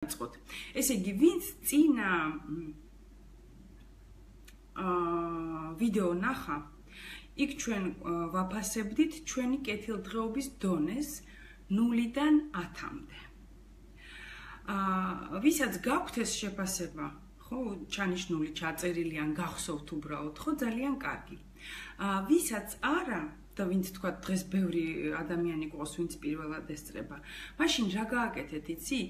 ესე იგი, ვინც წინა ვიდეო ნახა, იქ ჩვენ ვაფასებდით ჩვენი კეთილდღეობის დონეს 0-დან 10-მდე. ვისაც გაქვთ ეს შეფასება, ხო, ჩანიშნული, ჩაწერილი ან გახსოვთ უბრალოდ, ხო, ძალიან კარგი. ვისაც არა და ვინც თქვა დღეს ბევრი ადამიანი ყავს, ვინც პირველად ესწრება. მაშინ რა გააკეთეთ, იცი?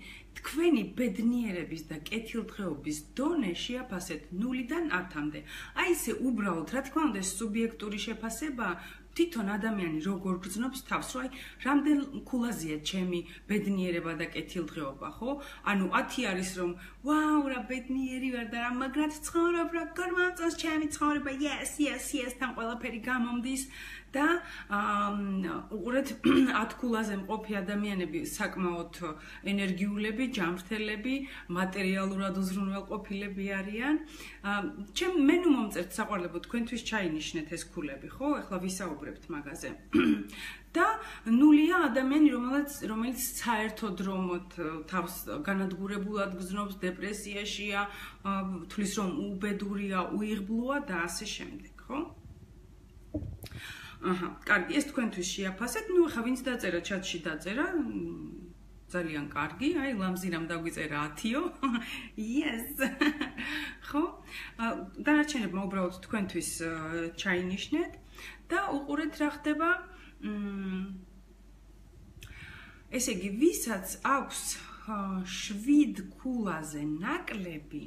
თქვენი ბედნიერების და კეთილდღეობის დონე შეაფასეთ 0-დან 10-მდე. აი ესე უბრალოდ, რა თქმა უნდა, ეს სუბიექტური შეფასება თვითონ ადამიანი როგორ გრძნობს თავს, რომ აი რამდენ ქულაზეა ჩემი ბედნიერება და კეთილდღეობა, ხო? ანუ 10 არის რომ ვაუ, რა ბედნიერი ვარ და რა მაგრად ცხოვრობ, რა გორმოწონს ჩემი ცხოვრება, yes, თან ყველაფერი გამომდის. და უყურეთ 10 ქულაზე მყოფი ადამიანები საკმაოდ ენერგიულები, ჯანმრთელები, მატერიალურად უზრუნველყოფილები არიან. მე ნუ მომწერთ საყვარლებო თქვენთვის ჩაინიშნეთ ეს ქულები, ხო? ეხლა ვისაუბრებთ მაგაზე. და 0-ია ადამიანი, რომელიც საერთოდ რომ თავს განადგურებულად გრძნობს, დეპრესიაშია, თulis რომ უბედურია, უიღბლოა და ასე შემდეგ, ხო? კარგი, ეს თქვენთვის შეაფასეთ. ნუ ხა ვინც დაწერა ჩატში დაწერა. ძალიან კარგი, აი ლამზირამ დაგვიწერა 10-ო. Yes. ხო? დანარჩენებმა უბრალოდ თქვენთვის ჩაინიშნეთ და უყურეთ რა ხდება. ესე იგი, ვისაც აქვს 7 ქულაზე ნაკლები,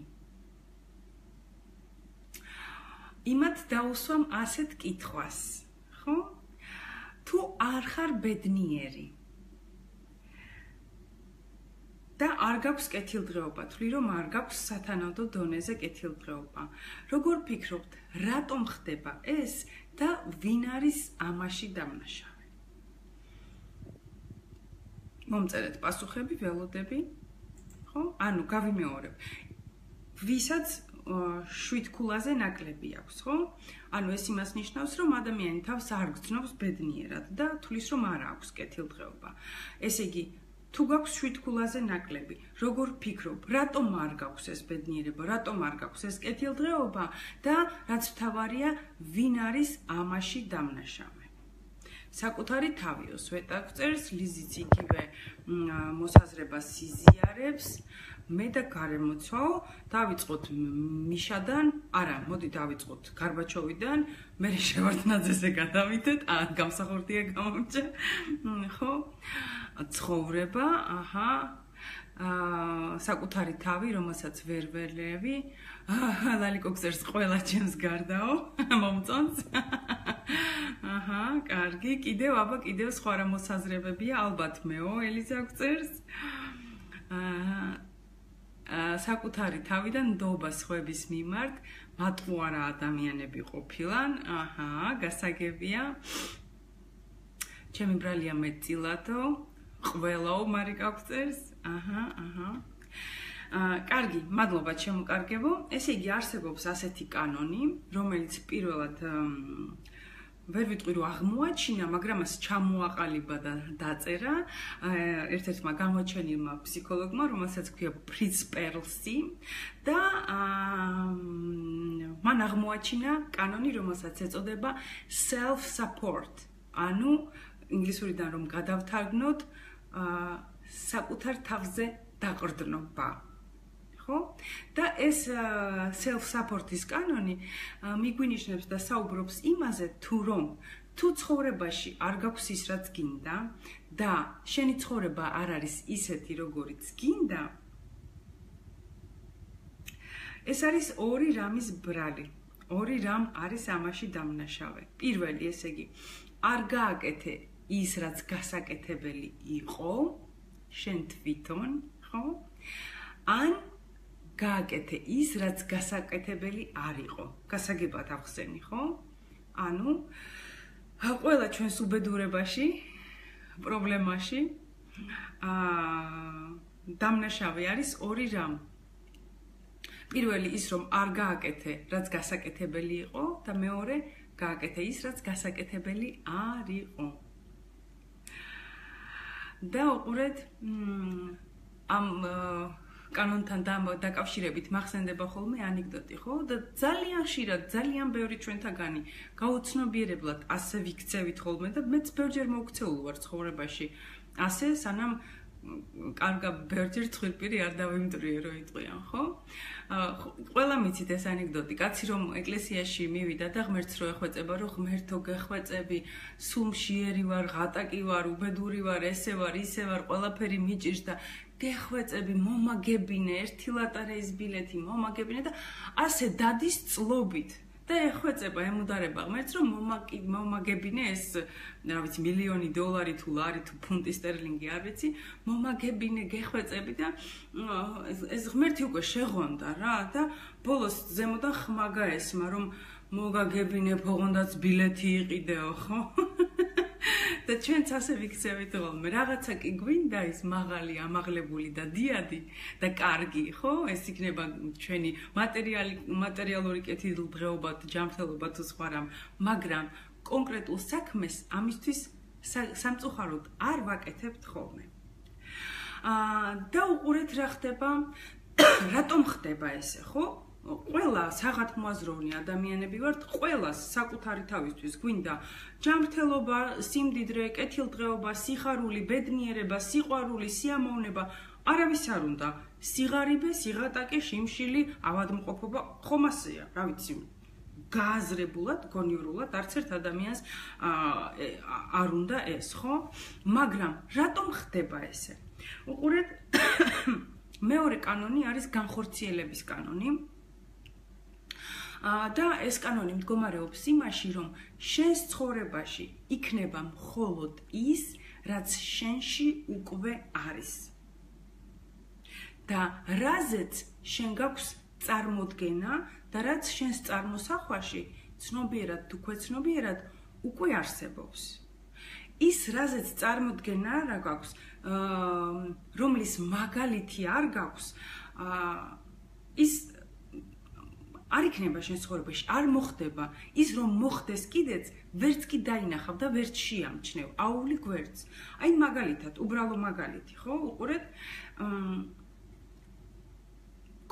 იმათ დაუსვამ ასეთ კითხვას. ხო? თუ არ ხარ ბედნიერი და არ გაქვს კეთილდღეობა, თვლი რომ არ გაქვს სათანადო დონეზე კეთილდღეობა. როგორ ფიქრობთ, რატომ ხდება ეს და ვინ არის ამაში დამნაშავე? მომწერეთ პასუხები, ველოდები. ხო? ანუ გავიმეორებ. ვისაც 7 ქულაზე ნაკლები აქვს, ხო? ანუ ეს იმას ნიშნავს, რომ ადამიანი თავს არ გრძნობს ბედნიერად და თulis რომ არ აქვს კეთილდღეობა. ესე იგი, თუ გაქვს 7 ქულაზე ნაკლები, როგორ ფიქრობ, რატომ არ გაქვს ეს ბედნიერება, რატომ არ გაქვს ეს კეთილდღეობა და რაც მთავარია, ვინ არის ამაში დამნაშავე? საკუთარი თავიო სვეტა წერს, ლიზიც იგივე მოსაზრებას იზიარებს. მე და გარემოცვაო, დავიწყოთ მიშადან, არა, მოდი დავიწყოთ გარბაჩოვიდან, მე შევარდნაძეზე გადავიდეთ, გამსახურდია გამომჭა, ხო? ცხოვრება, საკუთარი თავი, რომელსაც ვერ ველევი, ლალიკო გწერს ყველა ჩემს გარდაო, მომწონს. კარგი, კიდევ სხვა რა მოსაზრებებია, ალბათ მეო, ელიზა გწერს. საკუთარი თავიდან ნდობა სხვების მიმართ, მატყუარა ადამიანები ყოფილან, გასაგებია. ჩემი ბრალია მეტწილადო, ყველაო მარიკა გწერს. კარგი, მადლობა ჩემო-კარგებო. ესე იგი, არსებობს ასეთი კანონი, რომელიც პირველად ვერ ვიტყვი რომ აღმოაჩინა, მაგრამ მას ჩამოაყალიბა და დაწერა ერთ-ერთმა გამოჩენილმა ფსიქოლოგმა, რომელსაც ქვია ფრიც პერლსი და მან აღმოაჩინა კანონი, რომელსაც ეწოდება self support. ანუ ინგლისურიდან რომ გადავთარგმნოთ, საკუთარ თავზე დაყრდნობა. ხო? და ეს self support-ის კანონი მიგვინიშნებს და საუბრობს იმაზე, თუ ცხოვრებაში არ გაქვს ის, რაც გინდა და შენი ცხოვრება არ არის ისეთი, როგორიც გინდა, ეს არის ორი რამის ბრალი. ორი რამ არის ამაში დამნაშავე. პირველი, ესე იგი, არ გააკეთე ის, რაც გასაკეთებელი იყო, შენ თვითონ, ხო? ან გააკეთე ის, რაც გასაკეთებელი არ იყო. გასაგებად ახსენი, ხო? ანუ ყველა ჩვენს უბედურებაში, პრობლემაში დამნაშავე არის ორი რამ. პირველი ის, რომ არ გააკეთე, რაც გასაკეთებელი იყო და მეორე, გააკეთე ის, რაც გასაკეთებელი არ იყო. და უყურეთ ამ კანონთან დაკავშირებით მახსენდება ხოლმე ანეკდოტი, ხო? და ძალიან ხშირად, ძალიან ბევრი ჩვენთაგანი გაუცნობიერებლად ასე ვიქცევით ხოლმე და მეც ბევრჯერ მოვქცეული ვარ ცხოვრებაში. ასე სანამ კარგა ბევრჯერ ცხვირპირი არ დავიმტრიე რო იტყვიან, ხო? ყველა მიცით ეს ანეკდოტი, კაცი რომ ეკლესიაში მივიდა და ღმერთს რო ეხვეწება, რომ ღმერთო გეხვეწები, სულ მშიერი ვარ, ღატაკი ვარ, უბედური ვარ, ესე ვარ, ისე ვარ, ყველაფერი მიჭირს და გეხვეწები, მომაგებინე, ერთი ლატარიის ბილეთი მომაგებინე და ასე დადის წლობით. და ეხვეწება, ემუდარება ღმერთს, რომ მომაგებინე ეს, რა ვიცი, $1,000,000 თუ ლარი თუ ფუნტი სტერლინგი, არ ვიცი, მომაგებინე, გეხვეწები და ეს ღმერთი უკვე შეღონდა რა და ბოლოს ზემოდან ხმა გაესმა, რომ მოგაგებინე, ოღონდაც ბილეთი იყიდეო, ხო? და ჩვენც ასე ვიქცევით ხოლმე, რაღაცა კი გვინდა ის მაღალი, ამაღლებული და დიადი და კარგი, ხო? ეს იქნება ჩვენი მატერიალური კეთილდღეობა, ჯანმრთელობა თუ სხვა რამ, მაგრამ კონკრეტულ საქმეს ამისთვის სამწუხაროდ არ ვაკეთებთ ხოლმე. და უყურეთ რა ხდება, რატომ ხდება ესე, ხო? ყველა საღათმოაზროვნე ადამიანები ვართ, ყველას საკუთარი თავისთვის გვინდა ჯანმრთელობა, სიმდიდრე, კეთილდღეობა, სიხარული, ბედნიერება, სიყვარული, სიამოვნება, არავის არ უნდა. სიღარიბე, სიღატაკე, შიმშილი, ავადმყოფობა, ხომ ასეა, რა ვიცი. გააზრებულად, გონივრულად არც ერთ ადამიანს არ უნდა ეს, ხო? მაგრამ რატომ ხდება ესე? უყურეთ, მეორე კანონი არის განხორციელების კანონი. და ეს კანონი მდგომარეობს იმაში, რომ შენს ცხოვრებაში იქნება მხოლოდ ის, რაც შენში უკვე არის. და რაზეც შენ გაქვს წარმოდგენა და რაც შენს წარმოსახვაში ცნობიერად თუ ქვეცნობიერად უკვე არსებობს. ის რაზეც წარმოდგენა არ გაქვს, რომლის მაგალითი არ გაქვს, ის არ იქნება შენ ცხოვრებაში, არ მოხდება. ის რომ მოხდეს კიდეც, ვერც კი დაინახავ და ვერც შეამჩნევ, აუვლი გვერდს. აი მაგალითად, უბრალო მაგალითი, ხო? უყურეთ,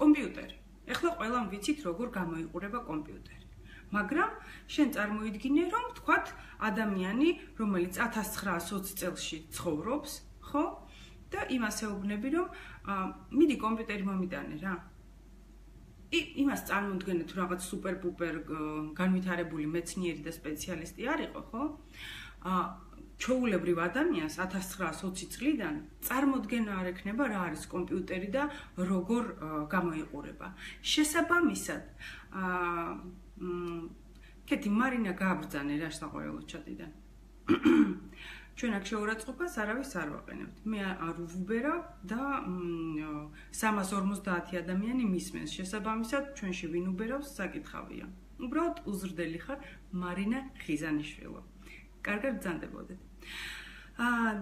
კომპიუტერი. ეხლა ყველამ ვიცით, როგორ გამოიყურება კომპიუტერი. მაგრამ შენ წარმოიდგინე, რომ თქვათ ადამიანი, რომელიც 1920 წელში ცხოვრობს, ხო? და იმას ეუბნები, რომ მიდი კომპიუტერი მომიტანე რა. იმას წარმოუდგენთ, თუ რაღაც სუპერ-პუპერ განვითარებული მეცნიერი და სპეციალისტი არ იყო, ხო? ჩვეულებრივ ადამიანს 1920 წლიდან წარმოუდგენა არ ექნება რა არის კომპიუტერი და როგორ გამოიყურება. შესაბამისად, კეთი მარინა გააბრძანე რა საყოველო ჩატიდან. ჩვენ აქ შეურაცხყოფას არავის არ ვაყენებთ. მე არ ვუბერავ და 350 ადამიანი მისმენს. შესაბამისად, ჩვენში ვინ უბერავს, საკითხავია. უბრალოდ უზრდელი ხარ მარინა ხიზანიშვილო. კარგად ბრძანდებოდეთ.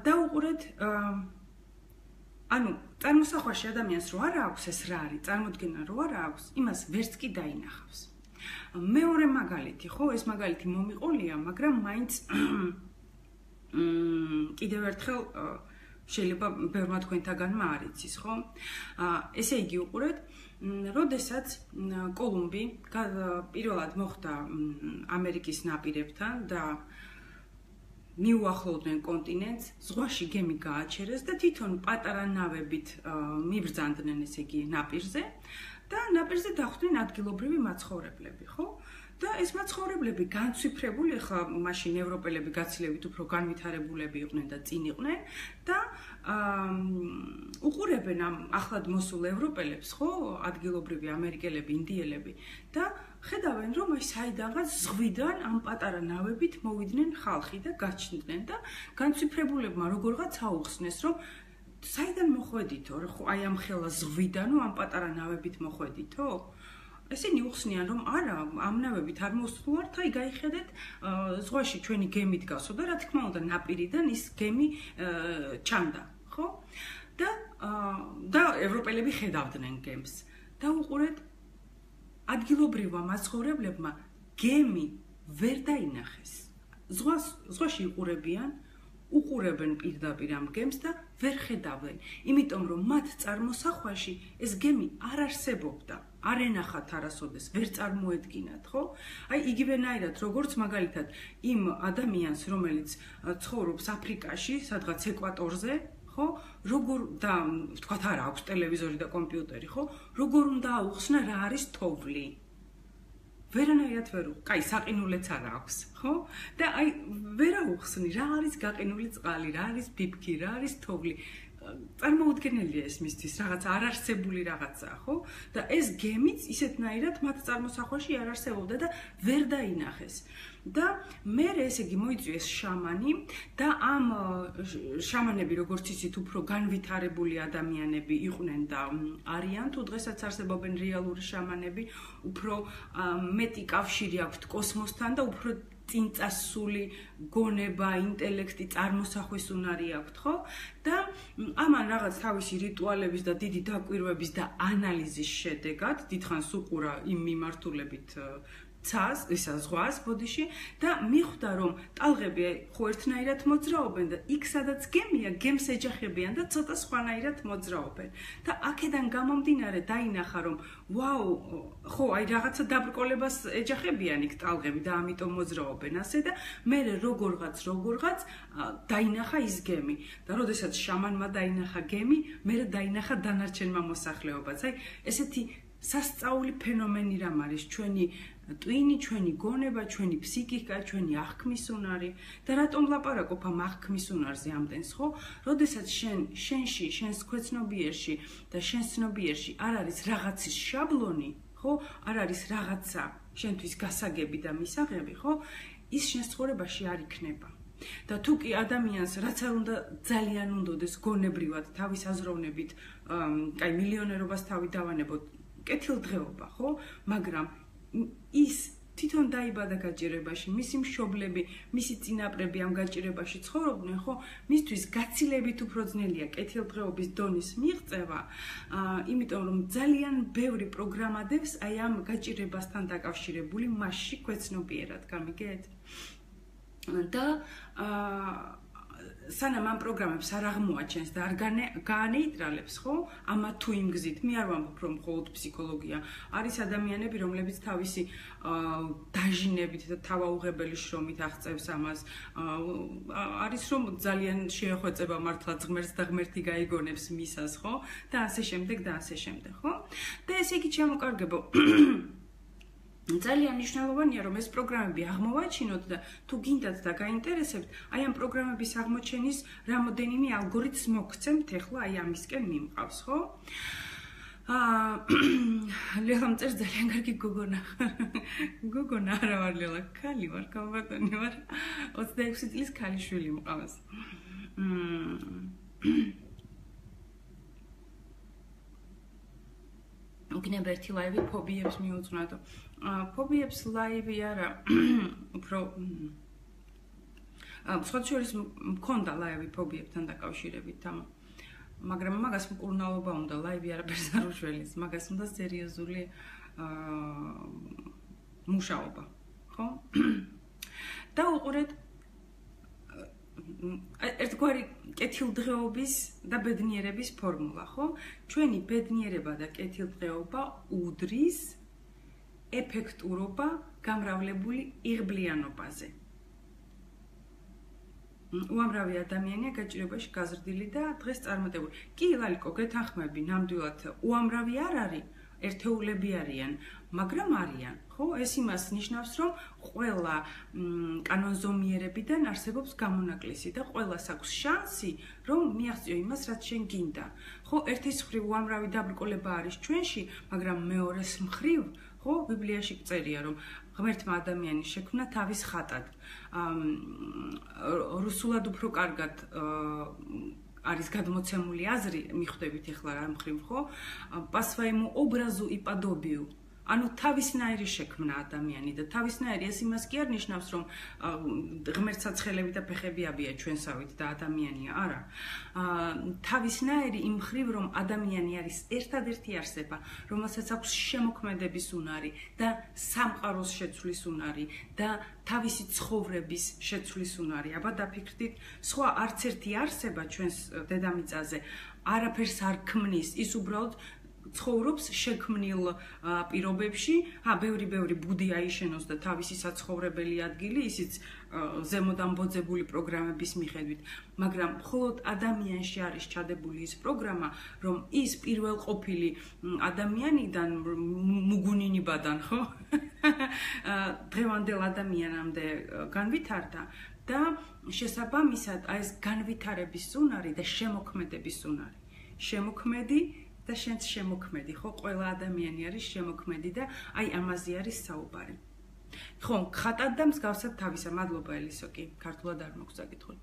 და უყურეთ, ანუ წარმოსახვაში ადამიანს რო არ აქვს ეს რა არის, წარმოდგენა რო არ აქვს, იმას ვერც კი დაინახავს. მეორე მაგალითი, ხო, ეს მაგალითი მომიყოლია, მაგრამ მაინც კიდევ ერთხელ შეიძლება ბევრმა თქვენთაგანმა არ იცის, ხო? ესე იგი უყურეთ, როდესაც კოლუმბი პირველად მოხვდა ამერიკის ნაპირებთან და მიუახლოვდნენ კონტინენტს, ზღვაში გემი გააჩერეს და თვითონ პატარა ნავებით მიბრძანდნენ, ესე იგი, ნაპირზე და ნაპირზე დახვდნენ ადგილობრივი მაცხოვრებლები, ხო? და ეს მაცხოვრებლები განცვიფრებული, ხა მაშინ ევროპელები გაცილებით უფრო განვითარებულები იყვნენ და წინ იყვნენ და უყურებენ ამ ახლად მოსულ ევროპელებს, ხო, ადგილობრივი ამერიკელები, ინდიელები და ხედავენ, რომ აი საიდანღაც ზღვიდან ამ პატარა ნავებით მოვიდნენ ხალხი და გაჩნდნენ და განცვიფრებულებმა როგორღაც აუხსნეს, რომ საიდან მოხვედითო, ხო, აი ამ ხელა ზღვიდან, ამ პატარა ნავებით მოხვედითო? ესენი უხსნიან, რომ არა, ამ ნავებით არ მოსვლართ, აი გაიხედეთ, ზღვაში ჩვენი გემი დგასო და რა თქმა უნდა, ნაპირიდან ის გემი ჩანდა, ხო? და ევროპელები ხედავდნენ გემს. და უყურეთ, ადგილობრივმა მაცხოვრებლებმა გემი ვერ დაინახეს. ზღვაში იყურებიან, უყურებენ პირდაპირ ამ გემს და ვერ ხედავენ, იმიტომ რომ მათ წარმოსახვაში ეს გემი არ არსებობდა. არ ენახათ არასოდეს, ვერ წარმოედგინათ, ხო? აი იგივენაირად, როგორც მაგალითად იმ ადამიანს, რომელიც ცხოვრობს აფრიკაში, სადღაც ეკვატორზე, ხო? როგორ და ვთქვათ, არა აქვს ტელევიზორი და კომპიუტერი, ხო? როგორ უნდა აუხსნა რა არის თოვლი? ვერანაირად ვერ კაი საყინულეც არ აქვს, ხო? და აი ვერ აუხსნი რა არის გაყინული წყალი, რა არის ბიბქი, რა არის თოვლი. წარმოუდგენელია ეს მისთვის რაღაც არარსებული რაღაცაა, ხო? და ეს გემიც ისეთნაირად მათ წარმოსახვაში არ არსებობდა და ვერ დაინახეს. და მე ესე იგი მოიწვიეს შამანი და ამ შამანები როგორც იცით უფრო განვითარებული ადამიანები იყვნენ და არიან თუ დღესაც არსებობენ რეალური შამანები, უფრო მეტი კავშირი აქვთ კოსმოსთან და უფრო წინწასული გონება, ინტელექტი, წარმოსახვის უნარი აქვთ, ხო? და ამან რაღაც თავისი რიტუალების და დიდი დაკვირვების და ანალიზის შედეგად დიდხანს უყურა იმ მიმართულებით ცას, ისა ზღვას ბოდიში და მიხვდა რომ ტალღები ხო ერთნაირად მოძრაობენ და იქ სადაც გემია, გემს ეჯახებიან და ცოტა სხვანაირად მოძრაობენ. და აქედან გამომდინარე დაინახა რომ ვაუ, ხო, აი რაღაცა დაბრკოლებას ეჯახებიან იქ ტალღები და ამიტომ მოძრაობენ ასე და მე როგორღაც დაინახა ის გემი. და როდესაც შამანმა დაინახა გემი, მე დაინახა დანარჩენმა მოსახლეობაც. აი ესეთი სასწაული ფენომენი რამ არის ჩვენი ტვინი, ჩვენი გონება, ჩვენი ფსიქიკა, ჩვენი აღქმის უნარი და რატომ ლაპარაკობ ამ აღქმის უნარზე ამდენს, ხო? როდესაც შენში, შენს ქვეცნობიერში და შენს ცნობიერში არ არის რაღაცის შაბლონი, ხო? არ არის რაღაცა შენთვის გასაგები და მისაღები, ხო? ის შენს ცხოვრებაში არ იქნება. და თუ კი ადამიანს რაც არ უნდა ძალიან უნდოდეს გონებრივად თავის აზროვნებით, კაი მილიონერობას თავი დავანებოთ, კეთილდღეობა, ხო? მაგრამ ის თვითონ დაიბადა გაჭირებაში, მისი მშობლები, მისი წინაპრები ამ გაჭირებაში ცხოვრობდნენ, ხო? მისთვის გაცილებით უფრო ძნელია კეთილდღეობის დონის მიღწევა, იმიტომ რომ ძალიან ბევრი პროგრამადებს აი ამ გაჭირებასთან დაკავშირებული მასში ქვეცნობიერად, გამიგეთ? და სანამ ამ პროგრამებს არ აღმოაჩენს და არ გაანეიტრალებს, ხო? ამა თუ იმ გზით, მე არ ვამბობ რომ მხოლოდ ფსიქოლოგია. არის ადამიანები, რომლებიც თავისი დაჟინებით და თავაუღებელი შრომით აღწევს ამას. არის რომ ძალიან შეეხვეწება მართლა ღმერთს და ღმერთი გაიგონებს მისას, ხო? და ასე შემდეგ და ასე შემდეგ, ხო? და ესე იგი ჩამოკარგებო ძალიან მნიშვნელოვანია რომ ეს პროგრამები აღმოვაჩინოთ და თუ გინდათ და გაინტერესებთ, აი ამ პროგრამების აღმოჩენის რამოდენიმე ალგორითმს მოგცემთ, ახლა აი ამისკენ მიმყავს, ხო? ლელა მწერს ძალიან კარგი გოგონა. გოგონა არა ვარ ლელა, ქალი ვარ, კაბატონი ვარ. 26 წლის ქალიშვილი მყავს. იქნება ერთი ლაივი ფობიებს მიუძღვნადო. ფობიებს ლაივი არა, უფრო სხვა შორის მქონდა ლაივი ფობიებთან დაკავშირებით, მაგრამ მაგას მკურნალობა უნდა, ლაივი არაფერს არ უშველის, მაგას უნდა სერიოზული მუშაობა, ხო? და უყურეთ ერთგვარი კეთილდღეობის და ბედნიერების ფორმულა, ხო? ჩვენი ბედნიერება და კეთილდღეობა უდრის ეფექტურობა გამრავლებული იღბლიანობაზე. უამრავი ადამიანია გაჭირებაში გაზრდილი და დღეს წარმატებული. კი, ლალიკო, გეთანხმები, ნამდვილად უამრავი არ არის, ერთეულები არიან, მაგრამ არიან, ხო? ეს იმას ნიშნავს, რომ ყველა კანონზომიერებიდან არსებობს გამონაკლისი და ყველას აქვს შანსი, რომ მიაღწიო იმას, რაც შენ გინდა. ხო, ერთის მხრივ უამრავი დაბრკოლება არის ჩვენში, მაგრამ მეორეს მხრივ ხო, ბიბლიაში წერია, რომ ღმერთმა ადამიანის შექმნა თავის ხატად. რუსულად უფრო კარგად არის გადმოცემული აზრი, მიხვდებით ახლა რა მხრივ, ხო? По своему образу и подобию. ანუ თავისნაირი შექმნა ადამიანი და თავისნაირი ეს იმას კი არ ნიშნავს, რომ ღმერთსაცხელები და ფეხები აბია ჩვენსავით და ადამიანია, არა. თავისნაირი იმ მხრივ, რომ ადამიანი არის ერთადერთი არსება, რომელსაც აქვს შემოქმედების უნარი და სამყაროს შეცვლის უნარი და თავისი ცხოვრების შეცვლის უნარი. აბა დაფიქრდით, სხვა არც ერთი არსება ჩვენს დედამიწაზე არაფერს არ ქმნის, ის უბრალოდ ცხოვრობს შექმნილ პირობებში, ბევრი ბუდი აიშენოს და თავისი საცხოვრებელი ადგილი, ისიც ზემოთ ამბოძებული პროგრამების მიხედვით, მაგრამ მხოლოდ ადამიანში არის ჩადებული ის პროგრამა, რომ ის პირველყოფილი ადამიანიდან მუგუნინიბადან, ხო? დღევანდელ ადამიანამდე განვითარდა და შესაბამისად ეს განვითარების უნარი და შემოქმედების უნარი. შემოქმედი და შენც შემოქმედი, ხო, ყველა ადამიანი არის შემოქმედი და აი ამაზე არის საუბარი. ხო, ხატად და მსგავსად თავისა, მადლობა ელისო, კი, ქართულად არ მაქვს საკითხი.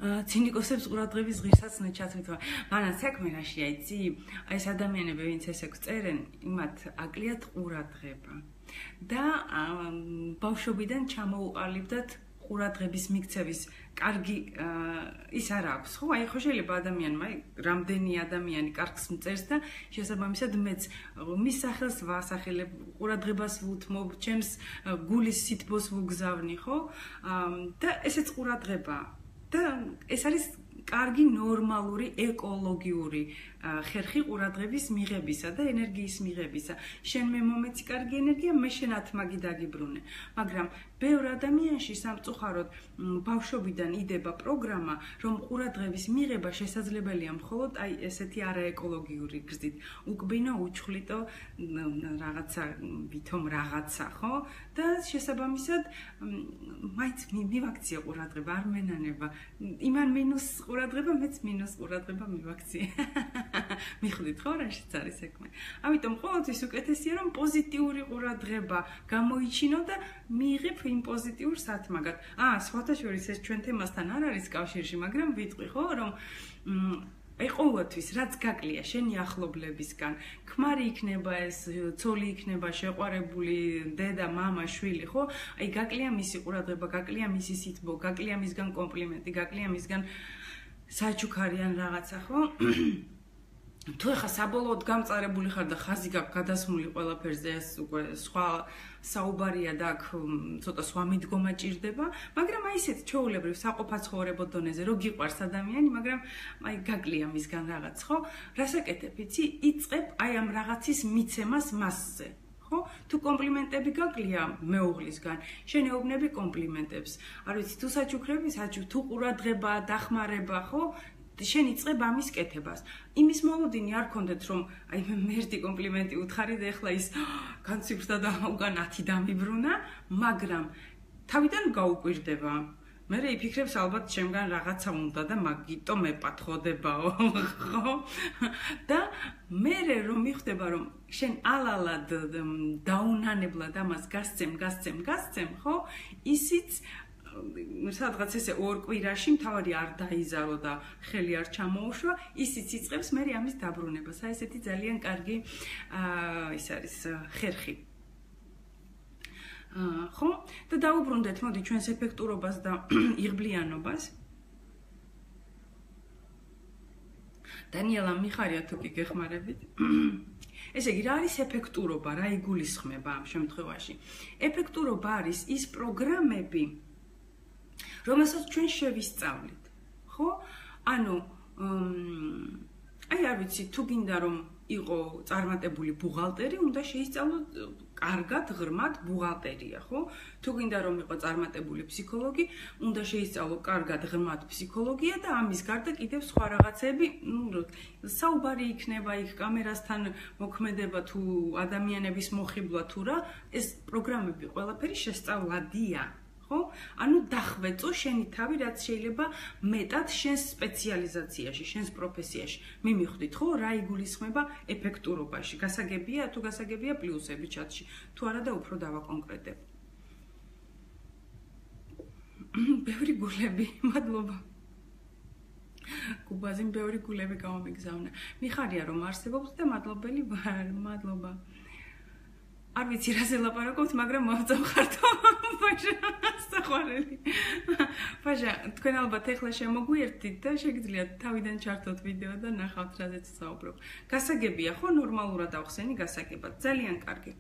ცინიკოსებს ყურადღების ღირსაცნე ჩათვითვა. მანაც საქმე რაშია, იცი? აი ეს ადამიანები, ვინც ესე წერენ, იმათ აკლიათ ყურადღება. და ბავშვობიდან ჩამოუყალიბდათ ყურადღების მიქცევის კარგი ის არ აქვს, ხო? აი ხო შეიძლება ადამიანმა, რამდენი ადამიანი კარგს მწერს და შესაბამისად მეც მის სახელს ვასახელებ, ყურადღებას ვუთმობ, ჩემს გულის სითბოს ვუგზავნი, ხო? და ესეც ყურადღებაა. და ეს არის კარგი ნორმალური ეკოლოგიური ხერხი ყურადღების მიღებისა და ენერგიის მიღებისა. შენ მე მომეცი კარგი ენერგია, მე შენათ მაგი დაგიბრუნე. მაგრამ ბევრ ადამიანში სამწუხაროდ ბავშვობიდან იდება პროგრამა, რომ ყურადღების მიღება შესაძლებელია მხოლოდ აი ესეთი არაეკოლოგიური გზით. უკბინო, უჩხლიტო, რაღაცა, ვითომ რაღაცა, ხო? და შესაბამისად მაინც მივაქცია ყურადღება, არ მენანება. იმან მინუს ყურადღება, მეც მინუს ყურადღება მივაქცია. მიხვდით ხო რაშიც არის საქმე? ამიტომ ყოველთვის უკეთესია რომ პოზიტიური ყურადღება გამოიჩინო და მიიღებ იმ პოზიტიურ სათმაგად. სხვათა შორის ეს ჩვენ თემასთან არ არის კავშირში, მაგრამ ვიტყვი ხო რომ ყოველთვის რაც გაკლია შენი ახლობლებისგან, ქმარი იქნება ეს, ცოლი იქნება, შეყვარებული დედა, მამა, შვილი, ხო? აი გაკლია მისი ყურადღება, გაკლია მისი სითბო, გაკლია მისგან კომპლიმენტი, გაკლია მისგან საჩუქარიან რაღაცა, ხო? თუ ეხა საბოლოოდ გამწარებული ხარ და ხაზი გაქვს გადასმული ყველაფერზე, ეს უკვე სხვა საუბარია და აქ ცოტა სხვა მიდგომა ჭირდება, მაგრამ აი ესეთ ჩვეულებრივ საყოფაცხოვრებო დონეზე რო გიყვარს ადამიანი, მაგრამ აი გაკლია მისგან რაღაც, ხო? რასაკეთებ, იცი? იწყებ აი ამ რაღაცის მიცემას მასზე. ხო? თუ კომპლიმენტები გაკლია მეუღლისგან, შენ ეუბნები კომპლიმენტებს. არ ვიცი, თუ საჩუქრები, თუ ყურადღება, დახმარება, ხო? შენ იწყებ ამის კეთებას. იმის მოლოდინი არ გქონდეთ, რომ აი მე ერთი კომპლიმენტი უთხარი და ეხლა ის განციფრდა და უკან 10 დამიბრუნა, მაგრამ თავიდან გაუკვირდება. მე იფიქრებს ალბათ ჩემგან რაღაცა უნდა და მაგიტო მეპათხოდებაო, ხო? და მე რომ მიხვდება რომ შენ ალალად დაუნანებლად ამას გასცემ, ხო? ისიც სადღაც ესე ორ კვირაში მთავარი არ დაიზარო და ხელი არ ჩამოუშვა, ისიც იწყებს მე ამის დაბრუნებას. აი ესეთი ძალიან კარგი ის არის ხერხი. ხო? და დაუბრუნდეთ მოდი ჩვენს ეფექტურობას და იღბლიანობას. დანიელა მიხარია თუ კი გეხმარებით. ესე იგი, რა არის ეფექტურობა, რა იგულისხმება ამ შემთხვევაში? ეფექტურობა არის ის პროგრამები, რომელსაც ჩვენ შევისწავლით, ხო? ანუ აი არ ვიცი, თუ გინდა რომ იყო წარმატებული ბუღალტერი, უნდა შეისწავლოთ კარგად, ღრმად ბუღალტერია, ხო? თუ გინდა რომ იყო წარმატებული ფსიქოლოგი, უნდა შეისწავლო კარგად, ღრმად ფსიქოლოგია და ამის გარდა კიდევ სხვა რაღაცები, საუბარი იქნება იქ კამერასთან მოქმედება თუ ადამიანების მოხიბლა თუ რა, ეს პროგრამები ყველაფერი შესწავლადია. ხო? ანუ დახვეწო შენი თავი, რაც შეიძლება მეტად შენს სპეციალიზაციაში, შენს პროფესიაში. მივხვდით, ხო, რა იგულისხმება ეფექტურობაში. გასაგებია, თუ გასაგებია პლუსები ჩატში. თუ არა და უფრო დავაკონკრეტებ. ბევრი გულები, მადლობა. კუბაზე ბევრი გულები გამომიგზავნა. მიხარია რომ არსებობს და მადლობელი ვარ, მადლობა. არ ვიცი რაზე ლაპარაკობთ, მაგრამ მოვწამხართო. ბაჟა, საყვარელი. ბაჟა, თქვენ ალბათ ეხლა შემოგვიერთდით და შეგიძლიათ თავიდან ჩართოთ ვიდეო და ნახავთ რაზეც საუბრობ. გასაგებია ხო, ნორმალურად ავხსენი გასაგებად, ძალიან კარგი.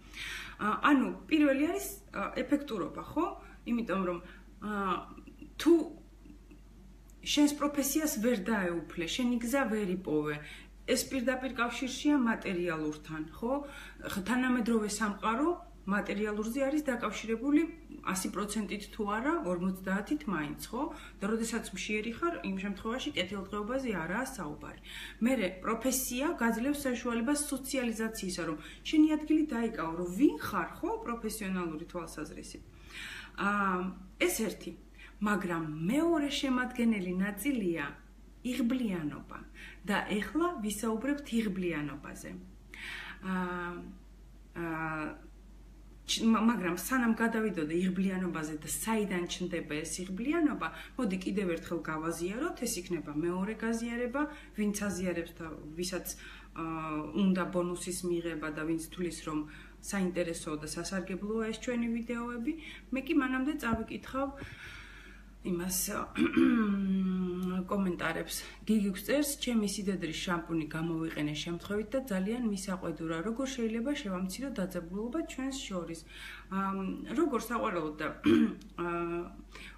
ანუ პირველი არის ეფექტურობა, ხო? იმიტომ რომ თუ შენს პროფესიას ვერ დაეუფლე, შენი გზა ვერ იპოვე. ეს პირდაპირ კავშირშია მატერიალურთან, ხო? თანამედროვე სამყარო მატერიალურზე არის დაკავშირებული 100%-ით თუ არა, 50-ით მაინც, ხო? და როდესაც მშიერი ხარ, იმ შემთხვევაში კეთილდღეობაზე არაა საუბარი. მერე პროფესია გაძლევს საშუალებას სოციალიზაციისა, რომ შენი ადგილი დაიკავო, რომ ვინ ხარ, ხო, პროფესიონალური თვალსაზრისით. ეს ერთი, მაგრამ მეორე შემადგენელი ნაწილია იღბლიანობა და ეხლა ვისაუბრებთ იღბლიანობაზე. მაგრამ სანამ გადავიდოდე იღბლიანობაზე და საიდან ჩნდება ეს იღბლიანობა, მოდი კიდევ ერთხელ გავაზიაროთ, ეს იქნება მეორე გაზიარება, ვინც აზიარებს და ვისაც უნდა ბონუსის მიღება და ვინც თulis რომ საინტერესოა და სასარგებლოა ეს ჩვენი ვიდეოები, მე კი მანამდე წავიკითხავ იმას კომენტარებს. გიგი გწერს, ჩემი სიდედრის შამპუნი გამოვიყენე შემთხვევით და ძალიან მისაყვედურა. როგორ შეიძლება შევამციროთ დაძაბულობა ჩვენს შორის? როგორ საყვარელოდ და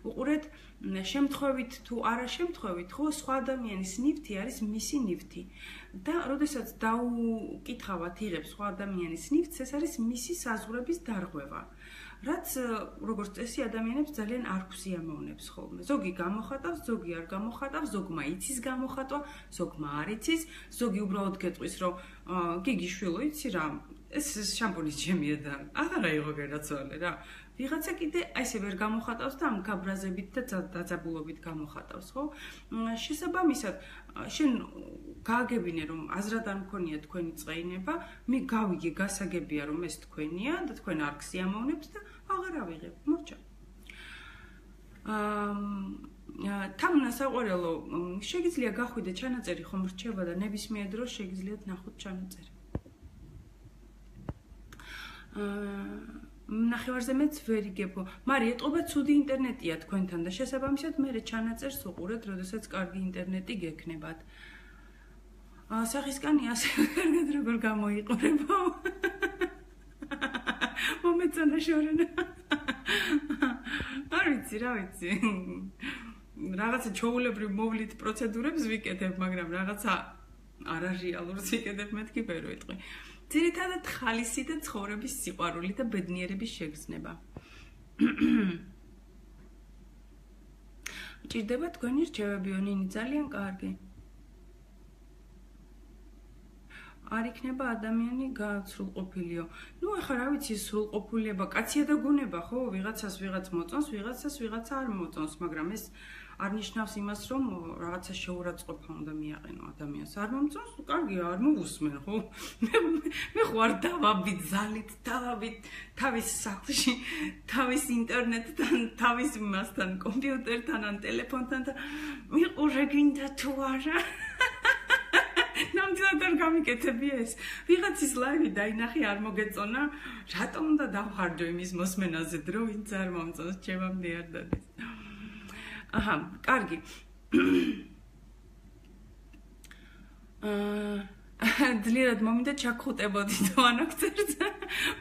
უყურეთ, შემთხვევით თუ არა შემთხვევით, ხო, სხვა ადამიანის ნივთი არის მისი ნივთი. და როდესაც დაუკითხავთ იღებს სხვა ადამიანის ნივთს, ეს არის მისი საზღვრების დარღვევა. რაც როგორც წესი ადამიანებს ძალიან არ გვსიამოვნებს ხოლმე. ზოგი გამოხატავს, ზოგი არ გამოხატავს, ზოგმა იცის გამოხატვა, ზოგმა არ იცის, ზოგი უბრალოდ გეტყვის, რომ გიგი შვილო, იცი რა, ეს შამპუნის ჩემია და აღარა იყო გადაცვალე რა. ვიღაცა კიდე ესე ვერ გამოხატავს და ამ გაბრაზებით და დაძაბულობით გამოხატავს, ხო? შესაბამისად, შენ გააგებინე რომ აზრად არ მქონია თქვენი წყეინება, მე გავიგე გასაგებია რომ ეს თქვენია და თქვენ არ გსიამოვნებთ და აღარ ავიღებ, მოჭა. თამნა საყვარელო, შეგიძლია გახვიდე ჩანაწერი ხომ რჩება და ნებისმიერ დროს შეგიძლიათ ნახოთ ჩანაწერი. ნახევარზე მეც ვერ იგებო. მარი, ეტყობა ცუდი ინტერნეტია თქვენთან და შესაბამისად მე ჩანაწერს უყურეთ, როდესაც კარგი ინტერნეტი გექნებათ. სახისკანი ასე კარგად როგორ გამოიყურებო. მომეწონა შორენა. არ ვიცი, რა ვიცი. რაღაცა ჩაულებრივ მოვლით პროცედურებს ვიკეთებ, მაგრამ რაღაცა არარეალურს ვიკეთებ, მეთქი ვერ ვიტყვი. ძირითადად ხალისი და ცხოვრების სიყვარული და ბედნიერების შეგრძნება. მჭირდება თქვენი რჩევებიო, ნინი, ძალიან კარგი. არ იქნება ადამიანი გასრულყოფილიო. ნუ ახლა რა ვიცი, სრულყოფილება, კაცია და გუნება, ხო? ვიღაცას ვიღაც მოწონს, ვიღაცას ვიღაცა არ მოწონს, მაგრამ ეს არ ნიშნავს იმას, რომ რაღაცა შეურაცხყოფა უნდა მიაყენო ადამიანს. არ მომწონს, კარგია, არ მოусმენ, ხო? მე ხوار დავაბით ზალით, დავაბით თავის სახლში, თავის ინტერნეტთან, თავის მასთან, კომპიუტერთან, ან ტელეფონთან და მიყურე გინდა თუ არა. ნამდვილად არ გამიკეთები ეს. ვიღაცის ლაივი დაინახე არ მოგეწონა, რატომ უნდა დავხარჯო იმის მოსმენაზე დრო, ვინც არ მომწონს, ჩემამდე არ დადის. აჰა, კარგი. ძლიერად მომინდა ჩაგხუტებოდი თუ ანაქცერს.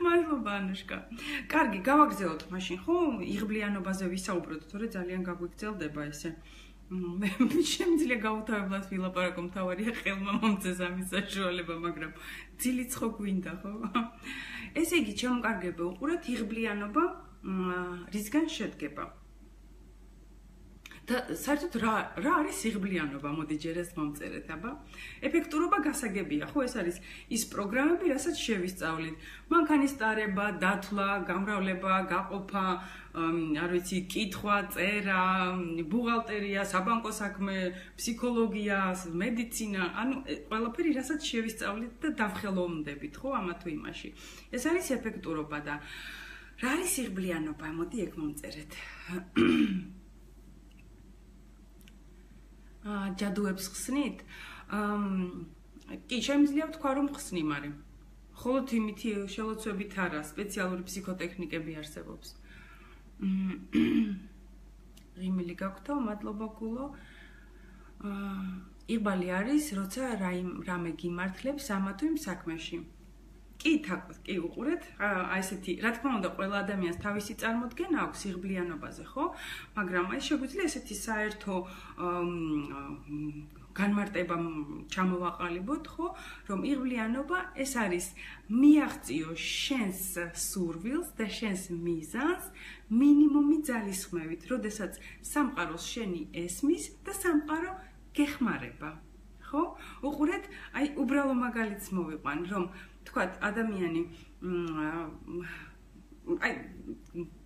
მადლობა ანუშკა. კარგი, გავაგზავნოთ მაშინ, ხო? იღბლიანობაზე ვისაუბროთ, თორე ძალიან გაგვიგრძელდება ესე. მე შემიძლია გავუთავებლად ვილაპარაკო, მთავარია ხელმა მომწეს ამის საშუალება, მაგრამ ძილიც ხო გვინდა, ხო? ესე იგი, ჩემკარგებო, უყურეთ იღბლიანობა რისგან შედგება. და საერთოდ რა არის იღბლიანობა? მოდი ჯერ ეს მომწერეთ, აბა. ეფექტურობა გასაგებია, ხო, ეს არის ის პროგრამები, რასაც შევისწავლით. მანქანის ტარება, დათვლა, გამრავლება, გაყოფა, არ ვიცი, კითხვა, წერა, ბუღალტერია, საბანკო საქმე, ფსიქოლოგია, მედიცინა, ანუ ყველაფერი, რასაც შევისწავლით და დავხელოვნდებით, ხო, ამა თუ იმაში. ეს არის ეფექტურობა და რა არის იღბლიანობა? მოდი ეგ მომწერეთ. ჯადუებს ხსნით? კი, შემიძლია ვთქვა, რომ ხსნი, მაგრამ ხოლოდ იმითი შელოცვებით არა, სპეციალური ფსიქოტექნიკები არსებობს. ღიმილი გაქვთ, მადლობა გულო. იღბალი არის, როცა რამე გიმართლებს ამა თუ იმ საქმეში. კი, კი უყურეთ, აი ესეთი, რა თქმა უნდა, ყველა ადამიანს თავისი წარმოდგენა აქვს იღბლიანობაზე, ხო? მაგრამ აი შეგვიძლია ესეთი საერთო განმარტება ჩამოვაყალიბოთ, ხო? რომ იღბლიანობა ეს არის მიაღწიო შენს სურვილს და შენს მიზანს მინიმუმი ძალისხმევით, როდესაც სამყაროს შენი ესმის და სამყარო გეხმარება, ხო? უყურეთ, აი უბრალო მაგალითს მოვიყვან, რომ თქვათ ადამიანი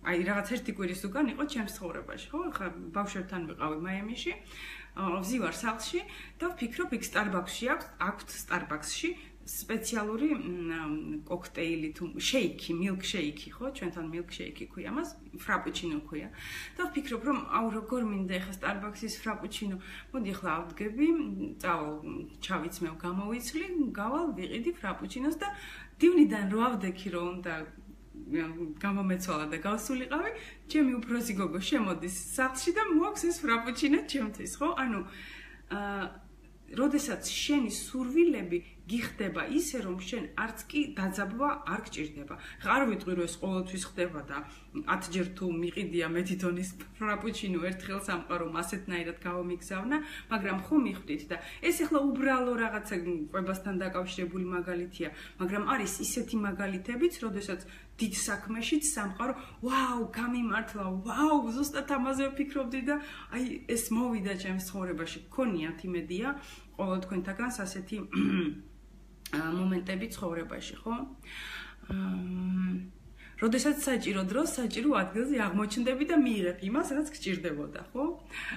აი რაღაც ერთი კვირის უკან იყო ჩემს ცხოვრებაში, ხო? ხა ბავშვებთან ვიყავი მაიამიში, ვზივარ სახლში და ვფიქრობ, იქ Starbucks-ში აქვთ Starbucks-ში სპეციალური კოქტეილი თუ შეიკი, milkshake, ხო? ჩვენთან milkshake ქვია მას, frappuccino ქვია. და ვფიქრობ, რომ აუ როგორ მინდა ეხა Starbucks-ის frappuccino. მოდი ახლა ავდგები, წავალ ჩავიცმევ, გამოვიცვლი, გავალ, ვიყიდი frappuccinos და დივნიდან რო ავდექი რომ უნდა გამომეცვალა და გავსულიყავი, ჩემი უფროსი გოგო შემოდის სახლში და მოაქვს ეს frappuccino ჩემთვის, ხო? ანუ როდესაც შენი სურვილები გიხდება ისე, რომ შენ არც კი დაძაბვა არ გჭირდება. არ ვიტყვი, რომ ეს ყოველთვის ხდება და 10 ჯერ თუ მიყიდია მეთითონის ფრაპუჩინო ერთხელ სამყარომ ასეთნაირად გავამიგზავნა, მაგრამ ხო მიხვდით და ეს ახლა უბრალო რაღაცა ყვებასთან დაკავშირებული მაგალითია, მაგრამ არის ისეთი მაგალითებიც, როდესაც დიდ საქმეშიც სამყარო, ვაუ, გამიმართლა, ვაუ, ზუსტად ამაზე ვფიქრობდი და აი ეს მოვიდა ჩემს ცხოვრებაში. გქონიათ იმედია, ყოველ თქვენთაგანს ასეთი მომენტები ცხოვრებაში, ხო? როდესაც საჭირო დროს, საჭირო ადგილზე აღმოჩნდები და მიიღებ იმას, რაც გჭირდებოდა, ხო?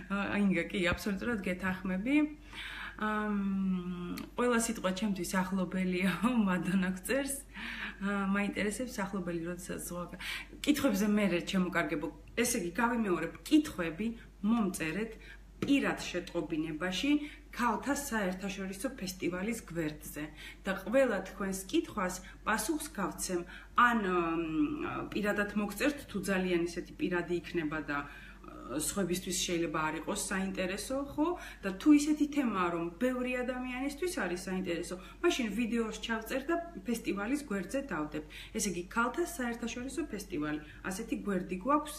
აინგა კი, აბსოლუტურად გეთანხმები. ყველა სიტყვა ჩემთვის ახლობელია, მადონა გწერს. მაინტერესებს ახლობელი, როდესაც კითხვებზე მე ჩემოკარგებო. ესე იგი, გავიმეორებ, კითხვები მომწერეთ პირად შეტყობინებაში ქალთა საერთაშორისო ფესტივალის გვერდზე და ყველა თქვენს კითხვას პასუხს გავცემ ან პირადად მოგწერთ თუ ძალიან ისეთი პირადი იქნება და სხვებისთვის შეიძლება არ იყოს საინტერესო, ხო? და თუ ისეთი თემაა, რომ ბევრი ადამიანისთვის არის საინტერესო, მაშინ ვიდეოს ჩავწერ და ფესტივალის გვერდზე დავდებ. ესე იგი, ქალთა საერთაშორისო ფესტივალი. ასეთი გვერდი გვაქვს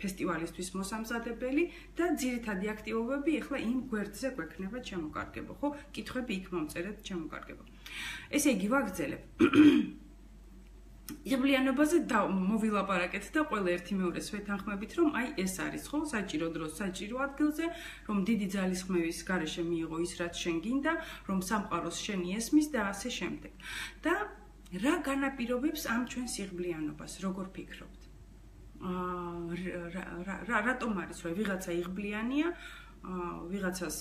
ფესტივალისთვის მოსამზადებელი და ძირითადი აქტივობები ახლა იმ გვერდზე გვექნება ჩემოკარგებო, ხო? კითხვები იქ მომწერეთ ჩემოკარგებო. ესე იგი, ვაგრძელებ. იღბლიანობაზე მოვილაპარაკეთ და ყველა ერთი მეორეს ვეთანხმებით, რომ აი ეს არის, ხო, საჭირო დროს, საჭირო ადგილზე, რომ დიდი ძალისხმევის გარეშე მიიღო ის, რაც შენ გინდა, რომ სამყაროს შენი ესმის და ასე შემდეგ. და რა განაპირობებს ამ ჩვენს იღბლიანობას, როგორ ფიქრობთ? რატომ არის, რომ ვიღაცა იღბლიანია, ვიღაცას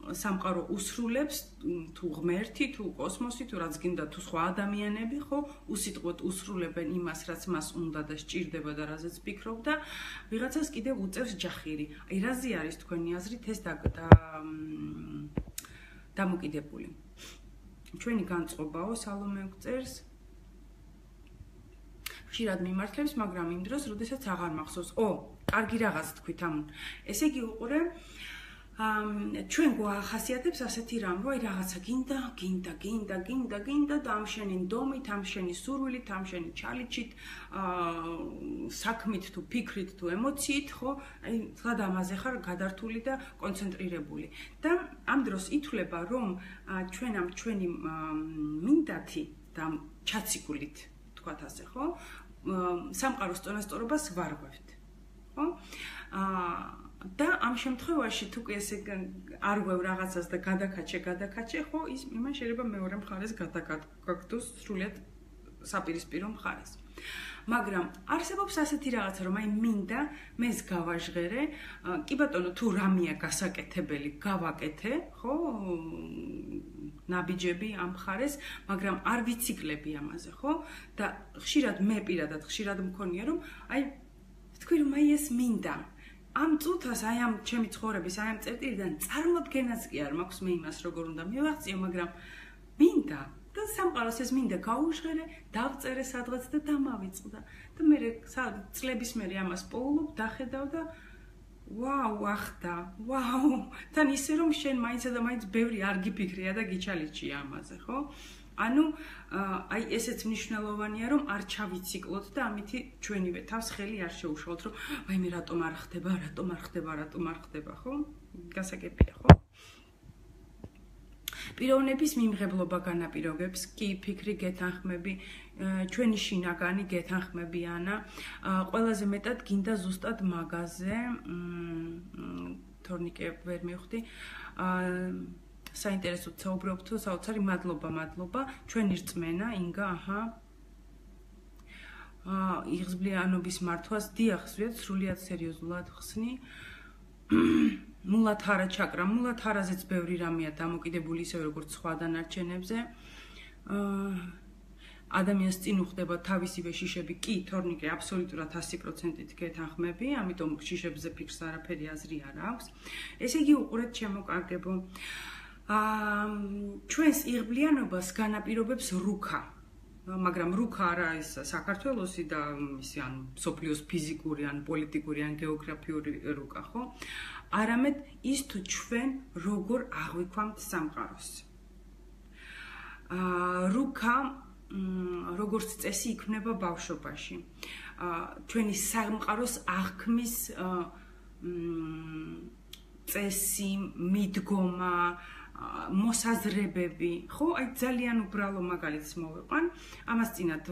სამყარო უსრულებს თუ ღმერთი თუ კოსმოსი თუ რაც გინდა თუ სხვა ადამიანები ხო უსიტყვოდ usრულებენ იმას რაც მას უნდა და სჭირდება და რაზეც ფიქრობ და ვიღაცას კიდევ უწევს ჯახირი. აი რაზე არის თქვენი აზრით ეს დამოკიდებული? ჩვენი განწყობაო სალომე გწერს. ხშირად მიმართლებს, მაგრამ იმ დროს, როდესაც აღარ მახსოვს. კარგი რაღაც თქვით ამ. ესე იგი უყურე ჩვენ გვახასიათებს ასეთი რამ, რომ აი რაღაცა გინდა და ამ შენი ნდომით, ამ შენი სურვილით, ამ შენი ჩალიჩით, საქმით თუ ფიქრით თუ ემოციით, ხო? აი სად ამაზე ხარ გადართული და კონცენტრირებული. და ამ დროს ითვლება, რომ ჩვენ ამ ჩვენი მინდათი და ჩაციკულით, თქვათ ასე, ხო? სამყაროს წონასწორობას ვარღვევთ, ხო? და ამ შემთხვევაში თუ კი ესე არ გვევ რაღაცას და გადაკაჩე, ხო, ის იმან შეიძლება მეორე მხარეს გადაგაგდოს სრულიად საპირისპირო მხარეს. მაგრამ არსებობს ასეთი რაღაცა, რომ აი მინდა მეს გავაჟღერე, კი ბატონო, თუ რამეა გასაკეთებელი, გავაკეთე, ხო? ნაბიჯები ამ მხარეს, მაგრამ არ ვიციკლები ამაზე, ხო? და ხშირად მე პირადად ხშირად მქონია, რომ აი თქვი რომ აი ეს მინდა ამ წუთას აი ამ ჩემი ცხოვრების აი ამ წერტილიდან წარმოდგენაც კი არ მაქვს მე იმას როგორ უნდა მივაღწიო, მაგრამ მინდა და სამყაროს ეს მინდა გაუჟღერე, დავწერე სადღაც და დამავიწყდა. და მე წლების მერე ამას პოულობ, დახედავ და ვაუ, ახდა, ვაუ, თან ისე რომ შენ მაინცა და მაინც ბევრი არ გიფიქრია და გიჩალიჩია ამაზე, ხო? ანუ აი ესეც მნიშვნელოვანია რომ არ ჩავიციკლოთ და ამითი ჩვენივე თავს ხელი არ შეუშალოთ რომ აი მე რატომ არ ხდება, ხო? გასაგებია, ხო? პიროვნების მიმღებლობა განაპირობებს კი ფიქრი გეთანხმები, ჩვენი შინაგანი გეთანხმებიანა, ყველაზე მეტად გინდა ზუსტად მაგაზე, თორნიკე ვერ მივხვდი, საინტერესოდ საუბრობთ თუ საოცარი მადლობა, ჩვენი რწმენა, ინგა, აჰა. იღზბლიანობის მართვას დიახ, სრულიად სერიოზულად ხსნი. მულათარა ჩაკრა, მულათარაზეც ბევრი რამეა დამოკიდებული ისე როგორც სხვა დანარჩენებზე. ადამიანს წინ უხდება თავისივე შიშები, კი, თორნიკე აბსოლუტურად 100%-ით გეთანხმები, ამიტომ შიშებზე ფიქრს არაფერი აზრი არ აქვს. ესე იგი უყურეთ შემოკარგებო. ჩვენს იღბლიანობას განაპირობებს რუქა. მაგრამ რუქა არა ის საქართველოსი და ისი ან სოფლიოს ფიზიკური ან პოლიტიკური ან გეოგრაფიული რუკა, ხო? არამედ ის თუ ჩვენ როგორ აღვიქვამთ სამყაროს. რუკა როგორც წესი იქმნება ბავშვობაში. ჩვენი სამყაროს აღქმის წესი, მიდგომა, მოსაზრებები, ხო? აი ძალიან უბრალო მაგალითს მოვიყვან. ამას წინათ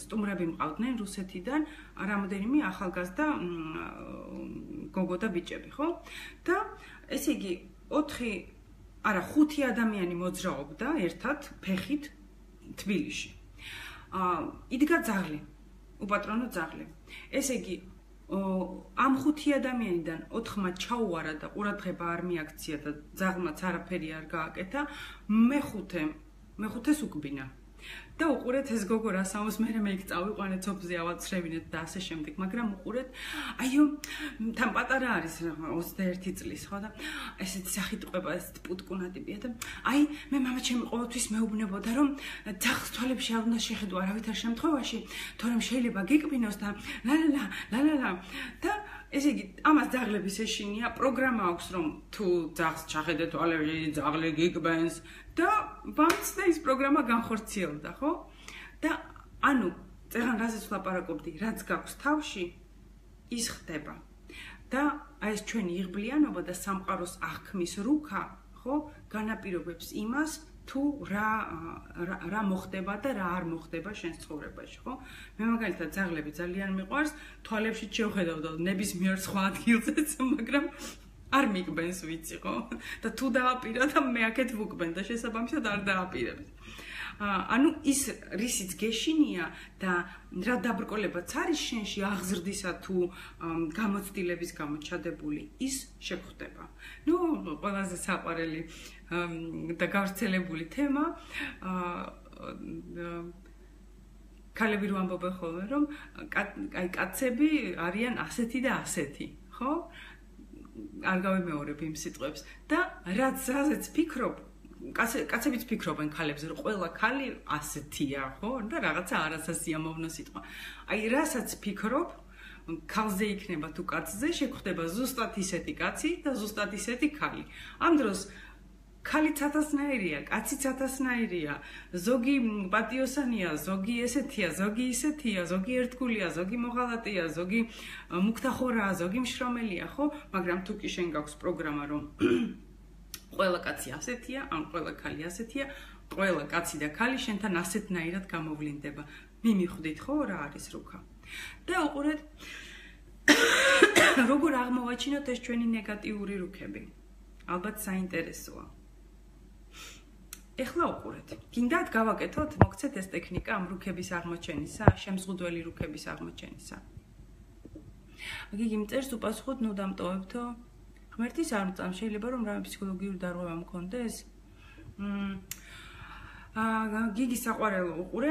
სტუმრები მყავდნენ რუსეთიდან, რამოდენიმე ახალგაზრდა გოგო და ბიჭები, ხო? და ესე იგი 5 ადამიანი მოძრაობდა ერთად ფეხით თბილისში. იდგა ძაღლი, უპატრონო ძაღლი. ესე იგი ამ 5 ადამიანიდან 4-მა ჩაუარა და ყურადღება არ მიაქცია და ძაღლმაც არაფერი არ გააკეთა, მეხუთეს უკბინა. და უყურეთ ეს გოგო რას ამბობს, მე იქ წავიყვანეთ სოფზე ავაცრევინეთ და ასე შემდეგ, მაგრამ უყურეთ, აიო, თან პატარა არის 21 წლის, ხო და ესეთი სახიტყვება, ესეთი პუტკუნატიბია და აი, მე მამა ჩემი ყოველთვის მეუბნებოდა, რომ ძაღლს თვალებში არ უნდა შეხედო არავითარ შემთხვევაში, თორემ შეიძლება გიკბინოს და ლა და ესე იგი, ამას ძაღლების ეშინია, პროგრამა აქვს, რომ თუ ძაღლს ჩახედე თვალებში, ძაღლი გიკბენს და ბამცდა ის პროგრამა განხორციელდა, ხო? და ანუ, წეგან რაზეც ვლაპარაკობდი, რაც გაქვს თავში, ის ხდება. და აი ეს ჩვენი იღბლიანობა და სამყაროს აღქმის რუქა, ხო, განაპირობებს იმას, თუ რა მოხდება და რა არ მოხდება შენს ცხოვრებაში, ხო? მე მაგალითად ძაღლები ძალიან მიყვარს, თვალებში შევხედავ და ნებისმიერ სხვა ადგილზეც, მაგრამ არ მიგბენს ვიცი, ხო? და თუ დააპირა და მე აქეთ ვუკბენ და შესაბამისად არ დააპირებს. ანუ ის რისიც გეშინია და რა დაბრკოლებაც არის შენში აღზრდისა თუ გამოცდილების გამოჩადებული, ის შეგვხდება. ნუ ყველაზე საყვარელი და გავრცელებული თემა ქალები რო ამბობენ ხოლმე, რომ აი კაცები არიან ასეთი და ასეთი, ხო? არ გავიმეორებ იმ სიტყვებს და რაზეც ფიქრობ, კაცებიც ფიქრობენ ქალებზე, რომ ყველა ქალი ასეთია, ხო? და რაღაცა არასასიამოვნო სიტყვა. აი რასაც ფიქრობ, ქალზე იქნება თუ კაცზე, შეგვხდება ზუსტად ისეთი კაცი და ზუსტად ისეთი ქალი. ამ დროს ქალიც ათასნაირია, კაციც ათასნაირია, ზოგი პატიოსანია, ზოგი ესეთია, ზოგი ისეთია, ზოგი ერთგულია, ზოგი მოღალატეა, ზოგი მუქთახორაა, ზოგი მშრომელია, ხო? მაგრამ თუ კი შენ გაქვს პროგრამა, რომ ყველა კაცი ასეთია, ან ყველა ქალი ასეთია, ყველა კაცი და ქალი შენთან ასეთნაირად გამოვლინდება. მიმიხვდით, ხო, რა არის რუქა. და უყურეთ, როგორ აღმოვაჩინოთ ეს ჩვენი ნეგატიური რუქები. ალბათ საინტერესოა. ეხლა უყურეთ. გინდათ გავაკეთოთ, მოგცეთ ეს ტექნიკა ამ რუქების აღმოჩენისა, შემზღუდველი რუქების აღმოჩენისა. გიგი მწერს უპასუხოთ, ნუ დამტოვებთო. ღმერთის არ მწამ, შეიძლება რომ რამე ფსიქოლოგიური დარღვევა მქონდეს. გიგი საყვარელო უყურე,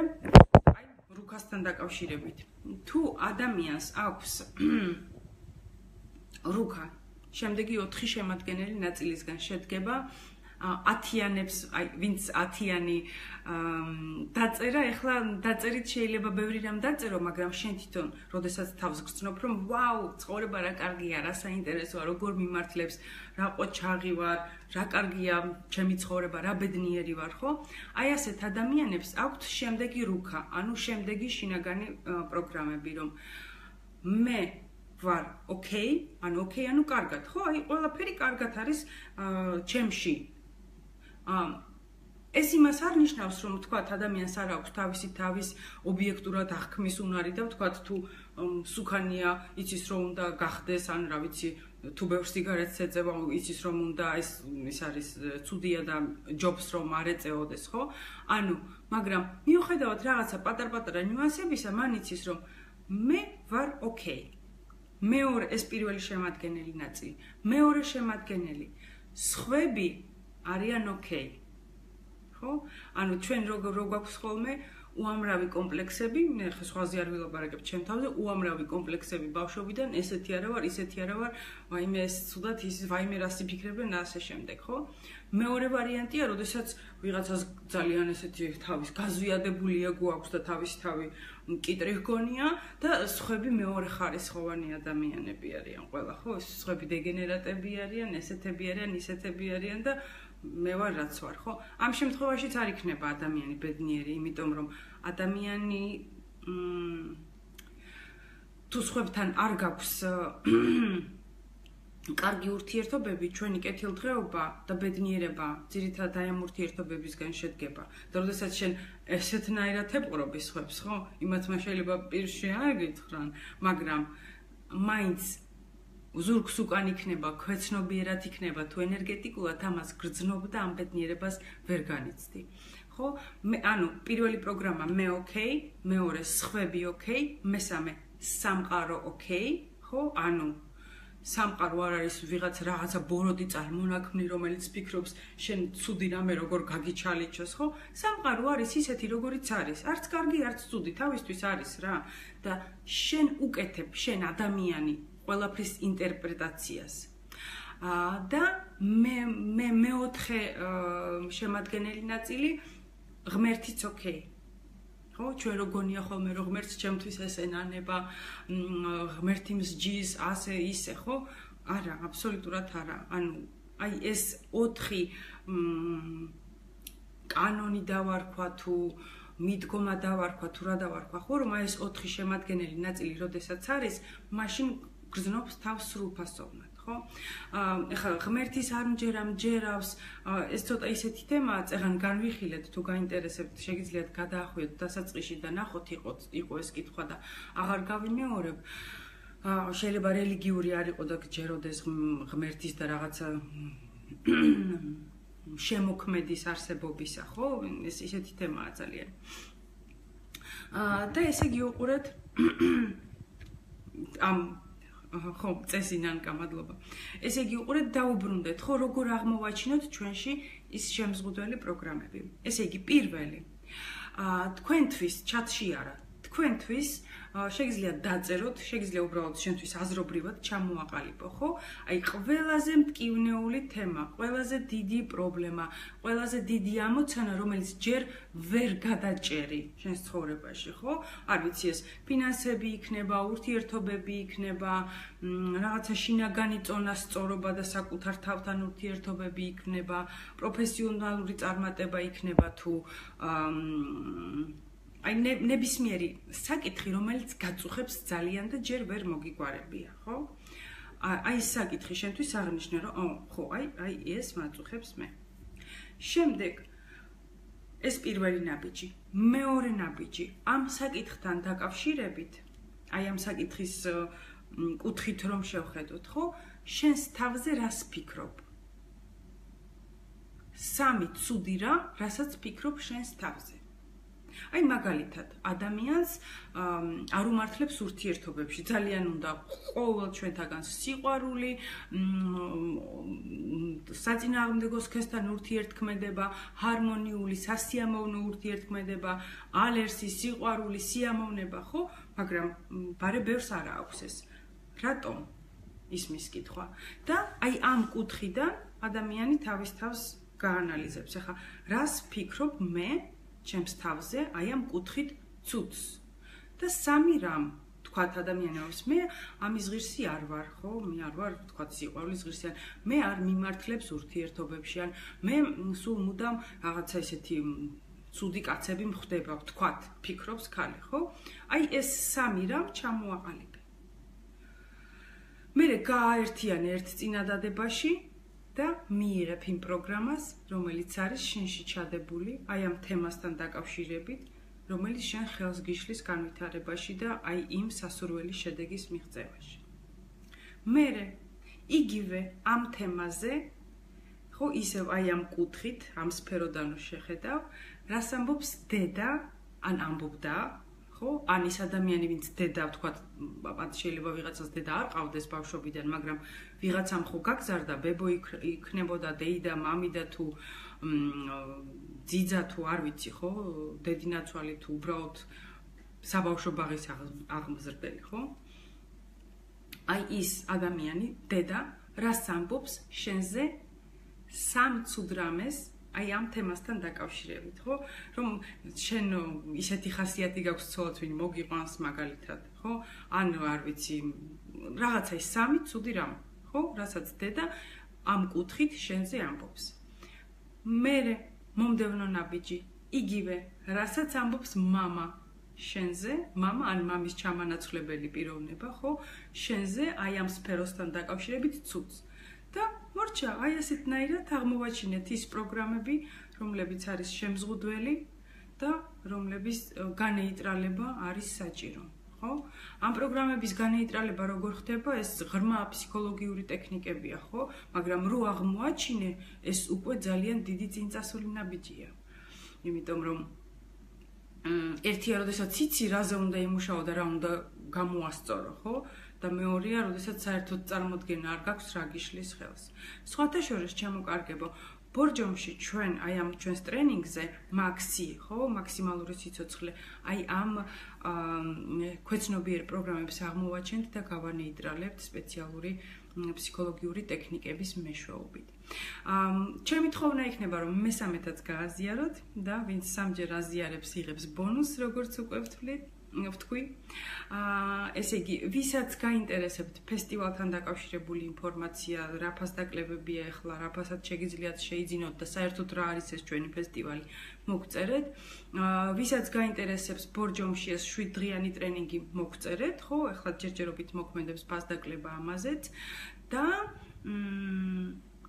აი რუქასთან დაკავშირებით. თუ ადამიანს აქვს რუკა. შემდეგი 4 შემადგენელი ნაწილისგან შედგება. 10-იანებს, ვინც 10-იანი დაწერა, ეხლა დაწერით შეიძლება ბევრი რამ დაწერო, მაგრამ შენ თვითონ, როდესაც თავს გრძნობ, რომ ვაუ, ცხოვრება რა კარგია, რა საინტერესოა, როგორ მიმართლებს, რა ყოჩაღი ვარ, რა კარგია ჩემი ცხოვრება, რა ბედნიერი ვარ, ხო? აი ასეთ ადამიანებს აქვთ შემდეგი რუკა, ანუ შემდეგი შინაგანი პროგრამები, რომ მე ვარ ოკეი, ანუ კარგად, ხო? აი ყველაფერი კარგად არის ჩემში. ეს იმას არ ნიშნავს, რომ თქვათ ადამიანს არ აქვს თავისი თავის ობიექტურად აღქმის უნარი და თქვათ თუ სუქანია, იცის რომ უნდა გახდეს, ან რა ვიცი, თუ ბევრ სიგარეტს ეწევა, იცის რომ უნდა ეს არის ცუდია და ჯობს რომ არ ეწეოდეს, ხო? ანუ, მაგრამ მიუხედავად რაღაცა პატარ-პატარა ნიუანსებისა, მან იცის რომ მე ვარ ოკეი. მეორე ეს პირველი შემადგენელი ნაწილი. მეორე შემადგენელი სხვები არიან ოკეი. ხო? ანუ ჩვენ როგორ გვაქვს ხოლმე უამრავი კომპლექსები, მე ხა სხვაზე არ ვილაპარაკებ ჩემ თავზე, უამრავი კომპლექსები ბავშვობიდან, ესეთი არა ვარ, ისეთი არა ვარ, ვაიმე ეს ცუდად ის ვაიმე რას იფიქრებენ და ასე შემდეგ, ხო? მეორე ვარიანტია, როდესაც ვიღაცას ძალიან ესეთი თავის გაზვიადებულია გვაქვს და თავისი თავი კიტრი ჰგონია და სხვები მეორე ხარისხოვანი ადამიანები არიან ყველა, ხო? სხვები დეგენერატები არიან, ესეთები არიან, ისეთები არიან და მე ვარ რაც ვარ, ხო? ამ შემთხვევაშიც არ იქნება ადამიანი ბედნიერი, იმიტომ რომ ადამიანი თუ სხვებთან არ გაქვს კარგი ურთიერთობები, ჩვენი კეთილდღეობა და ბედნიერება ძირითადად აი ამ ურთიერთობებისგან შედგება. და როდესაც შენ ესეთნაირად ეპყრობი სხვებს, ხო? იმათმა შეიძლება პირში არ გითხრან, მაგრამ მაინც ზურგს უკან იქნება, ქვეცნობიერად იქნება თუ ენერგეტიკულად ამას გრძნობ და ამ ბედნიერებას ვერ განიცდი. ხო? ანუ პირველი პროგრამა მე ოკეი, მეორე სხვები ოკეი, მესამე სამყარო ოკეი, ხო? ანუ სამყარო არ არის ვიღაც რაღაცა ბოროტი წარმონაქმნი, რომელიც ფიქრობს შენ ცუდი რამე როგორ გაგიჩალიჩოს, ხო? სამყარო არის ისეთი როგორიც არის, არც კარგი, არც ცუდი, თავისთვის არის რა და შენ უკეთებ, შენ ადამიანი ყველაფრის ინტერპრეტაციას. და მე მეოთხე შემადგენელი ნაწილი ღმერთიც ოკეი. ხო, ჩვენ რო გონია ხოლმე რომ ღმერთს ჩემთვის ეს ენანება, ღმერთი მსჯის, ასე ისე, ხო? არა, აბსოლუტურად არა. ანუ აი ეს 4 კანონი დავარქვა თუ მიდგომა დავარქვა თუ რა დავარქვა, ხო, რომ აი ეს 4 შემადგენელი ნაწილი როდესაც არის, მაშინ გრძნობს თავს სრულფასოვნად, ხო? ეხლა ღმერთის არ მჯერავს, ეს ცოტა ისეთი თემაა, წეგან განვიხილეთ, თუ გაინტერესებთ, შეგიძლიათ გადაახვიოთ დასაწყისში და ნახოთ იყო ეს კითხვა და აღარ გავიმეორებ. შეიძლება რელიგიური არ იყო და გჯეროდეს ღმერთის და რაღაცა შემოქმედის არსებობისა, ხო? ეს ისეთი თემაა ძალიან. და ესე იგი უყურეთ ამ ხო, წესინანკა, მადლობა. ესე იგი უყურეთ დაუბრუნდეთ, ხო, როგორ აღმოვაჩინოთ ჩვენში ის შემზღუდველი პროგრამები. ესე იგი, პირველი, თქვენთვის ჩატში არა, თქვენთვის შეგიძლიათ დაწეროთ, შეგიძლია უბრალოდ შენთვის აზრობრივად ჩამოაყალიბო, ხო? აი, ყველაზე მტკივნეული თემა, ყველაზე დიდი პრობლემა, ყველაზე დიდი ამოცანა, რომელიც ჯერ ვერ გადაჭერი შენს ცხოვრებაში, ხო? არ ვიცი, ეს ფინანსები იქნება, ურთიერთობები იქნება, რაღაცა შინაგანი წონასწორობა და საკუთარ თავთან ურთიერთობები იქნება, პროფესიონალური წარმატება იქნება თუ აი ნებისმიერი საკითხი, რომელიც გაწუხებს ძალიან და ჯერ ვერ მოგიგვარებია, ხო? აი ეს საკითხი შენთვის აღნიშნე, რომ ხო, აი ეს მაწუხებს მე. შემდეგ ეს პირველი ნაბიჯი, მეორე ნაბიჯი, ამ საკითხთან დაკავშირებით, აი ამ საკითხის კუთხით რომ შევხედოთ, ხო? შენს თავზე რას ფიქრობ? 3 ცუდი რამ, რასაც ფიქრობ შენს თავზე. აი მაგალითად, ადამიანს არ უმართლებს ურთიერთობებში, ძალიან უნდა ყოველ ჩვენთაგან სიყვარული, საწინააღმდეგო სქესთან ურთიერთქმედება, ჰარმონიული, სასიამოვნო ურთიერთქმედება, ალერსი, სიყვარული, სიამოვნება, ხო? მაგრამ ბარე ბევრს არა აქვს ეს. რატომ? ისმის კითხვა და აი ამ კუთხიდან ადამიანი თავის თავს გაანალიზებს. ახლა რას ფიქრობ მე ჩემს თავზე აი ამ კუთხით ცუდს და სამი რამ თქვათ ადამიანებს მე ამის ღირსი არ ვარ, ხო? მე არ ვარ თქვათ სიყვარულის ღირსი, მე არ მიმართლებს ურთიერთობებში, ან მე სულ მუდამ რაღაცა ესეთი ცუდი კაცები მხვდება, თქვათ, ფიქრობს ქალი, ხო? აი ეს სამი რამ ჩამოაყალიბე. მე გააერთიანე ერთ წინადადებაში და მიიღებ იმ პროგრამას, რომელიც არის შენში ჩადებული, აი ამ თემასთან დაკავშირებით, რომელიც შენ ხელს გიშლის განვითარებაში და აი იმ სასურველი შედეგის მიღწევაში. მე იგივე ამ თემაზე, ხო, ისევ აი ამ კუთხით, ამ სფეროდან შეხედავ, რას ამბობს დედა, ან ამბობდა, ხო? ან ის ადამიანი, ვინც დედა, ვთქვათ, შეიძლება ვიღაცას დედა არ ყავდეს ბავშვობიდან, მაგრამ ვიღაცამ ხო გაგზარდა, ბებო იქნებოდა, დეიდა, მამიდა თუ ძიძა თუ არ ვიცი, ხო? დედინაცვალი თუ უბრალოდ საბავშვო ბაღის აღმზრდელი, ხო? აი ის ადამიანი, დედა, რას ამბობს შენზე სამ ცუდ რამეს აი ამ თემასთან დაკავშირებით, ხო? რომ შენ ისეთი ხასიათი გაქვს ცოლად, ვინ მოგიყვანს მაგალითად, ხო? ან არ ვიცი, რაღაცა ის სამი ცუდი რამ, ხო? რასაც დედა ამ კუთხით შენზე ამბობს. მე მომდევნო ნაბიჯი, იგივე, რასაც ამბობს მამა შენზე, მამა ან მამის ჩამანაცვლებელი პიროვნება, ხო? შენზე აი ამ სფეროსთან დაკავშირებით ცუდს. და მორჩა, აი ასეთნაირად აღმოვაჩინეთ ის პროგრამები, რომლებიც არის შემზღუდველი და რომლების განეიტრალება არის საჭირო, ხო? ამ პროგრამების განეიტრალება როგორ ხდება, ეს ღრმა ფსიქოლოგიური ტექნიკებია, ხო? მაგრამ რო აღმოაჩინე, ეს უკვე ძალიან დიდი წინწასული ნაბიჯია. იმიტომ რომ ერთია, როდესაც იცი, რაზე უნდა იმუშაო და რა უნდა გამოასწორო, ხო? და მეორეა, როდესაც საერთოდ წარმოდგენა არ გაქვს რა გიშლის ხელს. სხვათა შორის ჩამოკარგებო, ბორჯომში ჩვენ აი ამ ჩვენს ტრენინგზე მაქსი, ხო, მაქსიმალური სიცოცხლე, აი ამ ქვეცნობიერ პროგრამებს აღმოვაჩენთ და გავანეიტრალებთ სპეციალური ფსიქოლოგიური ტექნიკების მეშვეობით. ჩემი თხოვნა იქნება, რომ მესამედაც გააზიაროთ და ვინც სამჯერ აზიარებს, იღებს ბონუსს, როგორც უკვე ვთქვი. ესე იგი, ვისაც გაინტერესებთ ფესტივალთან დაკავშირებული ინფორმაცია, რა ფას დაკლებებია ახლა, რა ფასაც შეგიძლიათ შეიძინოთ და საერთოდ რა არის ეს ჩვენი ფესტივალი, მოგწერეთ. ვისაც გაინტერესებს ბორჯომში ეს 7 დღიანი ტრენინგი, მოგწერეთ, ხო? ახლა ჯერჯერობით მოქმედებს ფასდაკლება ამაზეც და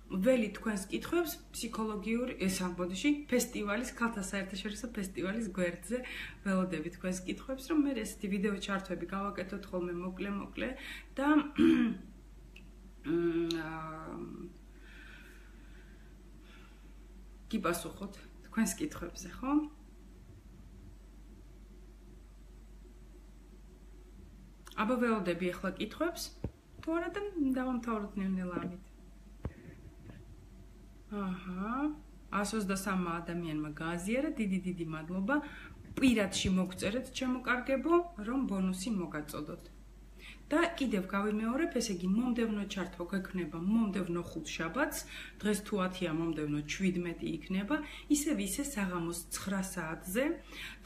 ველი თქვენს კითხვებს ფსიქოლოგიური ბოდიში ფესტივალის ქალთა საერთაშორისო ფესტივალის გვერდზე ველოდები თქვენს კითხვებს, რომ მე ესეთი ვიდეო ჩართვები გავაკეთოთ ხოლმე მოკლე და გიპასუხოთ თქვენს კითხვებზე, ხო? აბა ველოდები ახლა კითხვებს, თუ არა და დავამთავროთ ნელ-ნელა ამით. აჰა, 123 ადამიანმა გააზიარა, დიდი მადლობა. პირადში მოგწერეთ ჩემო კარგებო, რომ ბონუსი მოგაწოდოთ. და კიდევ გავიმეორებ, ესე იგი, მომდევნო ჩართვა გვექნება მომდევნო ხუთშაბათს, დღეს თუ 10-ია, მომდევნო 17 იქნება, ისევ საღამოს 9 საათზე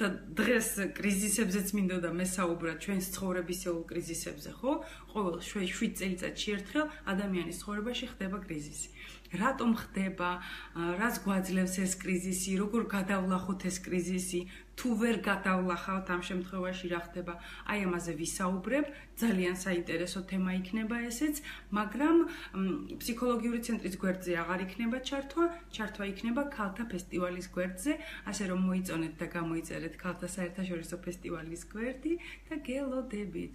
და დღეს კრიზისებზეც მინდოდა მესაუბრა ჩვენს ცხოვრებისეულ კრიზისებზე, ხო? ყოველ 7 წელიწადში ერთხელ ადამიანის ცხოვრებაში ხდება კრიზისი. რატომ ხდება, რას გვაძლევს ეს კრიზისი, როგორ გადავლახოთ ეს კრიზისი, თუ ვერ გადავლახავთ ამ შემთხვევაში რა ხდება, აი ამაზე ვისაუბრებ, ძალიან საინტერესო თემა იქნება ესეც, მაგრამ ფსიქოლოგიური ცენტრის გვერდზე აღარ იქნება ჩართვა იქნება ქალთა ფესტივალის გვერდზე, ასე რომ მოიწონეთ და გამოიწერეთ ქალთა საერთაშორისო ფესტივალის გვერდი და გელოდებით.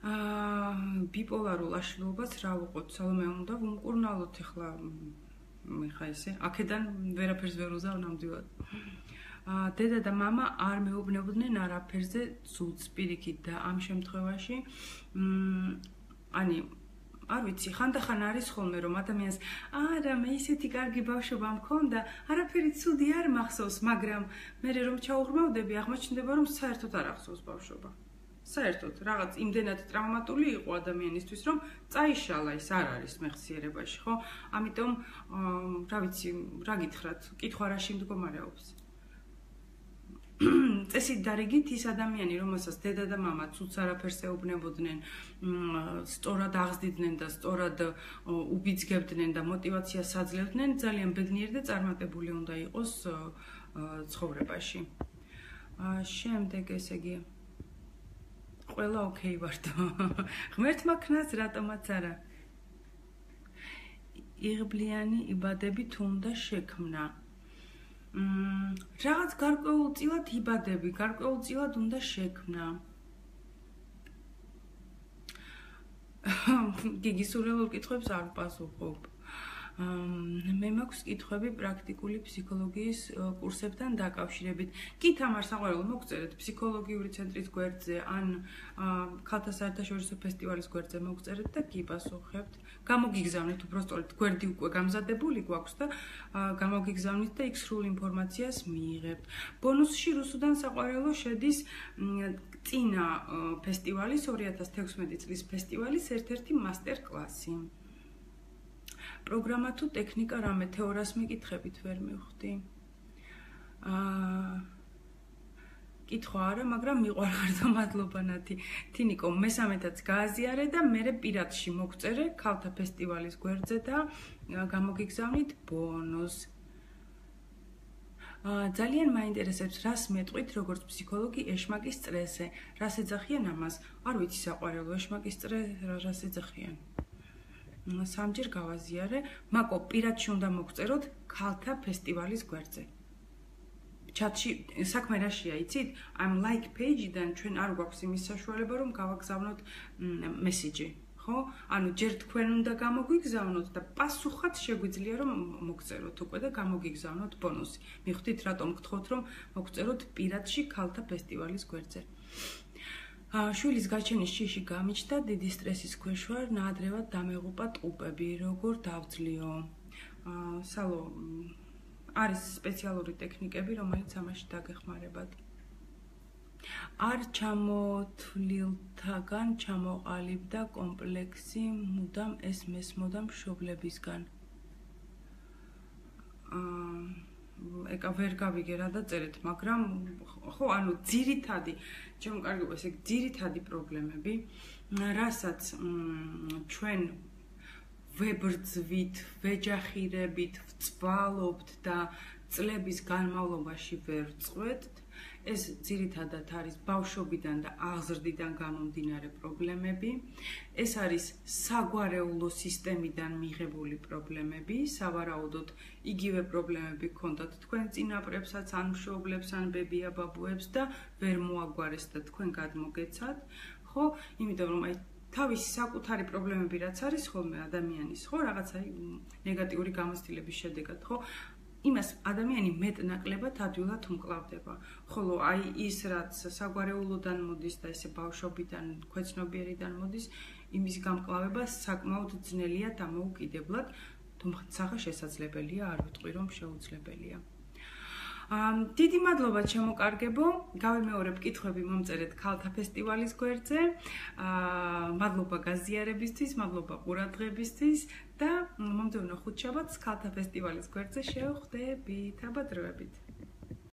ბიპოლარულ აშლილობას რა ვუყოთ, სალომე უნდა ვუმკურნალოთ ახლა ესე, აქედან ვერაფერს ვერ უზავ ნამდვილად. დედა და მამა არ მეუბნებოდნენ არაფერზე ცუდს პირიქით და ამ შემთხვევაში არ ვიცი, ხანდახან არის ხოლმე რომ ადამიანს არა მე ისეთი კარგი ბავშვობა მქონდა, არაფერი ცუდი არ მახსოვს, მაგრამ მე რომ ჩაუღრმავდები, აღმოჩნდება რომ საერთოდ არ ახსოვს ბავშვობა. საერთოდ რაღაც იმდენად ტრავმატული იყო ადამიანისთვის, რომ წაიშალა ის არ არის მეხსიერებაში, ხო? ამიტომ რა ვიცი, რა გითხრათ, კითხვა რაში მდგომარეობს. წესით დარიგით ის ადამიანი, რომელსაც დედა და მამა ცუც არაფერს ეუბნებოდნენ, სწორად აღზრდიდნენ და სწორად უბიძგებდნენ და მოტივაციას აძლევდნენ, ძალიან ბედნიერი და წარმატებული უნდა იყოს ცხოვრებაში. შემდეგ ესე იგი ყველა ოკეი ვართ. ღმერთმა ქნას რატომაც არა. იღბლიანი იბადები თუ უნდა შექმნა. რაღაც გარკვეულწილად იბადები, გარკვეულწილად უნდა შექმნა. გიგი სურეულ კითხვებს არ პასუხობ. მე მაქვს კითხვები პრაქტიკული ფსიქოლოგიის კურსებთან დაკავშირებით. კი თამარ საყვარელო მოგწერეთ ფსიქოლოგიური ცენტრის გვერდზე ან ქალთა საერთაშორისო ფესტივალის გვერდზე მოგწერეთ და კი პასუხებთ. გამოგიგზავნით უბრალოდ გვერდი უკვე გამზადებული გვაქვს და გამოგიგზავნით და იქ სრულ ინფორმაციას მიიღებთ. ბონუსში რუსუდან საყვარელო შედის წინა ფესტივალის 2016 წლის ფესტივალის ერთ-ერთი მასტერ კლასი. პროგრამა თუ ტექნიკა რამე თეორიას მიკითხებით ვერ მივხვდი. კითხვა არა, მაგრამ მიყვარხარდა მადლობა ნათი. თინიკო, მესამედაც გააზიარე და მე პირადში მოგწერე ქალთა ფესტივალის გვერდზე და გამოგიგზავნით ბონუს. ძალიან მაინტერესებს, რას მეტყვით როგორც ფსიქოლოგი ეშმაკის წრეზე. რას ეძახიან ამას? არ ვიცი საყვარელო, ეშმაკის წრე რას ეძახიან? სამჯერ გავაზიარე, მაკო პირადში უნდა მოგწეროთ ქალთა ფესტივალის გვერდზე. ჩატში საქმე რაშია, იცით? I'm like page-დან ჩვენ არ გვაქვს იმის საშუალება, რომ გავაგზავნოთ მესიჯი, ხო? ანუ ჯერ თქვენ უნდა გამოგვიგზავნოთ და პასუხად შეგვიძლია რომ მოგწეროთ უკვე და გამოგიგზავნოთ ბონუსი. მიხვდით, რატომ გთხოვთ, რომ მოგწეროთ პირადში ქალთა ფესტივალის გვერდზე. შვილის გაჩენის შიში გამიჩნდა, დიდი სტრესის ქვეშ ვარ, ნაადრევად დამეღუპა ტყუპები, როგორ დავძლიო? სალო, არის სპეციალური ტექნიკები, რომელიც ამაში დაგეხმარებათ. არ ჩამოთვლილთაგან ჩამოყალიბდა კომპლექსი, მუდამ ეს მესმოდა მშობლებისგან. ეკა ვერ გავიგე რა დაწერეთ, მაგრამ ხო, ანუ ძირითადი, ჩემ კარგო, ესე ძირითადი პრობლემები, რასაც ჩვენ ვებრძვით, ვეჯახირებით, ვწვალობთ და წლების განმავლობაში ვერ წყვეტთ, ეს ძირითადად არის ბავშვობიდან და აღზრდიდან გამომდინარე პრობლემები. ეს არის საგვარეულო სისტემიდან მიღებული პრობლემები, სავარაუდოდ იგივე პრობლემები გქონდათ თქვენ წინაპრებსაც, ან მშობლებს, ან ბებია-ბაბუებს და ვერ მოაგვარეს და თქვენ გადმოგეცათ, ხო? იმიტომ რომ თავისი საკუთარი პრობლემები რაც არის ხოლმე ადამიანის, ხო, რაღაცა ნეგატიური გამოცდილების შედეგად, ხო? იმას ადამიანი მეტნაკლებად ადვილად უმკლავდება. ხოლო აი ის რაც საგვარეულოდან მოდის და ესე ბავშვობიდან, ქვეცნობიერიდან მოდის, იმის გამკლავება საკმაოდ ძნელია დამოუკიდებლად, თუმცა შესაძლებელია, არ ვიტყვი რომ შეუძლებელია. დიდი მადლობა ჩემო-კარგებო, გავიმეორებ კითხვები მომწერეთ ქალთა ფესტივალის გვერდზე. მადლობა გაზიარებისთვის, მადლობა ყურადღებისთვის და მომდევნო ხუთშაბათს ქალთა ფესტივალის გვერდზე შევხვდებით. აბა დროებით.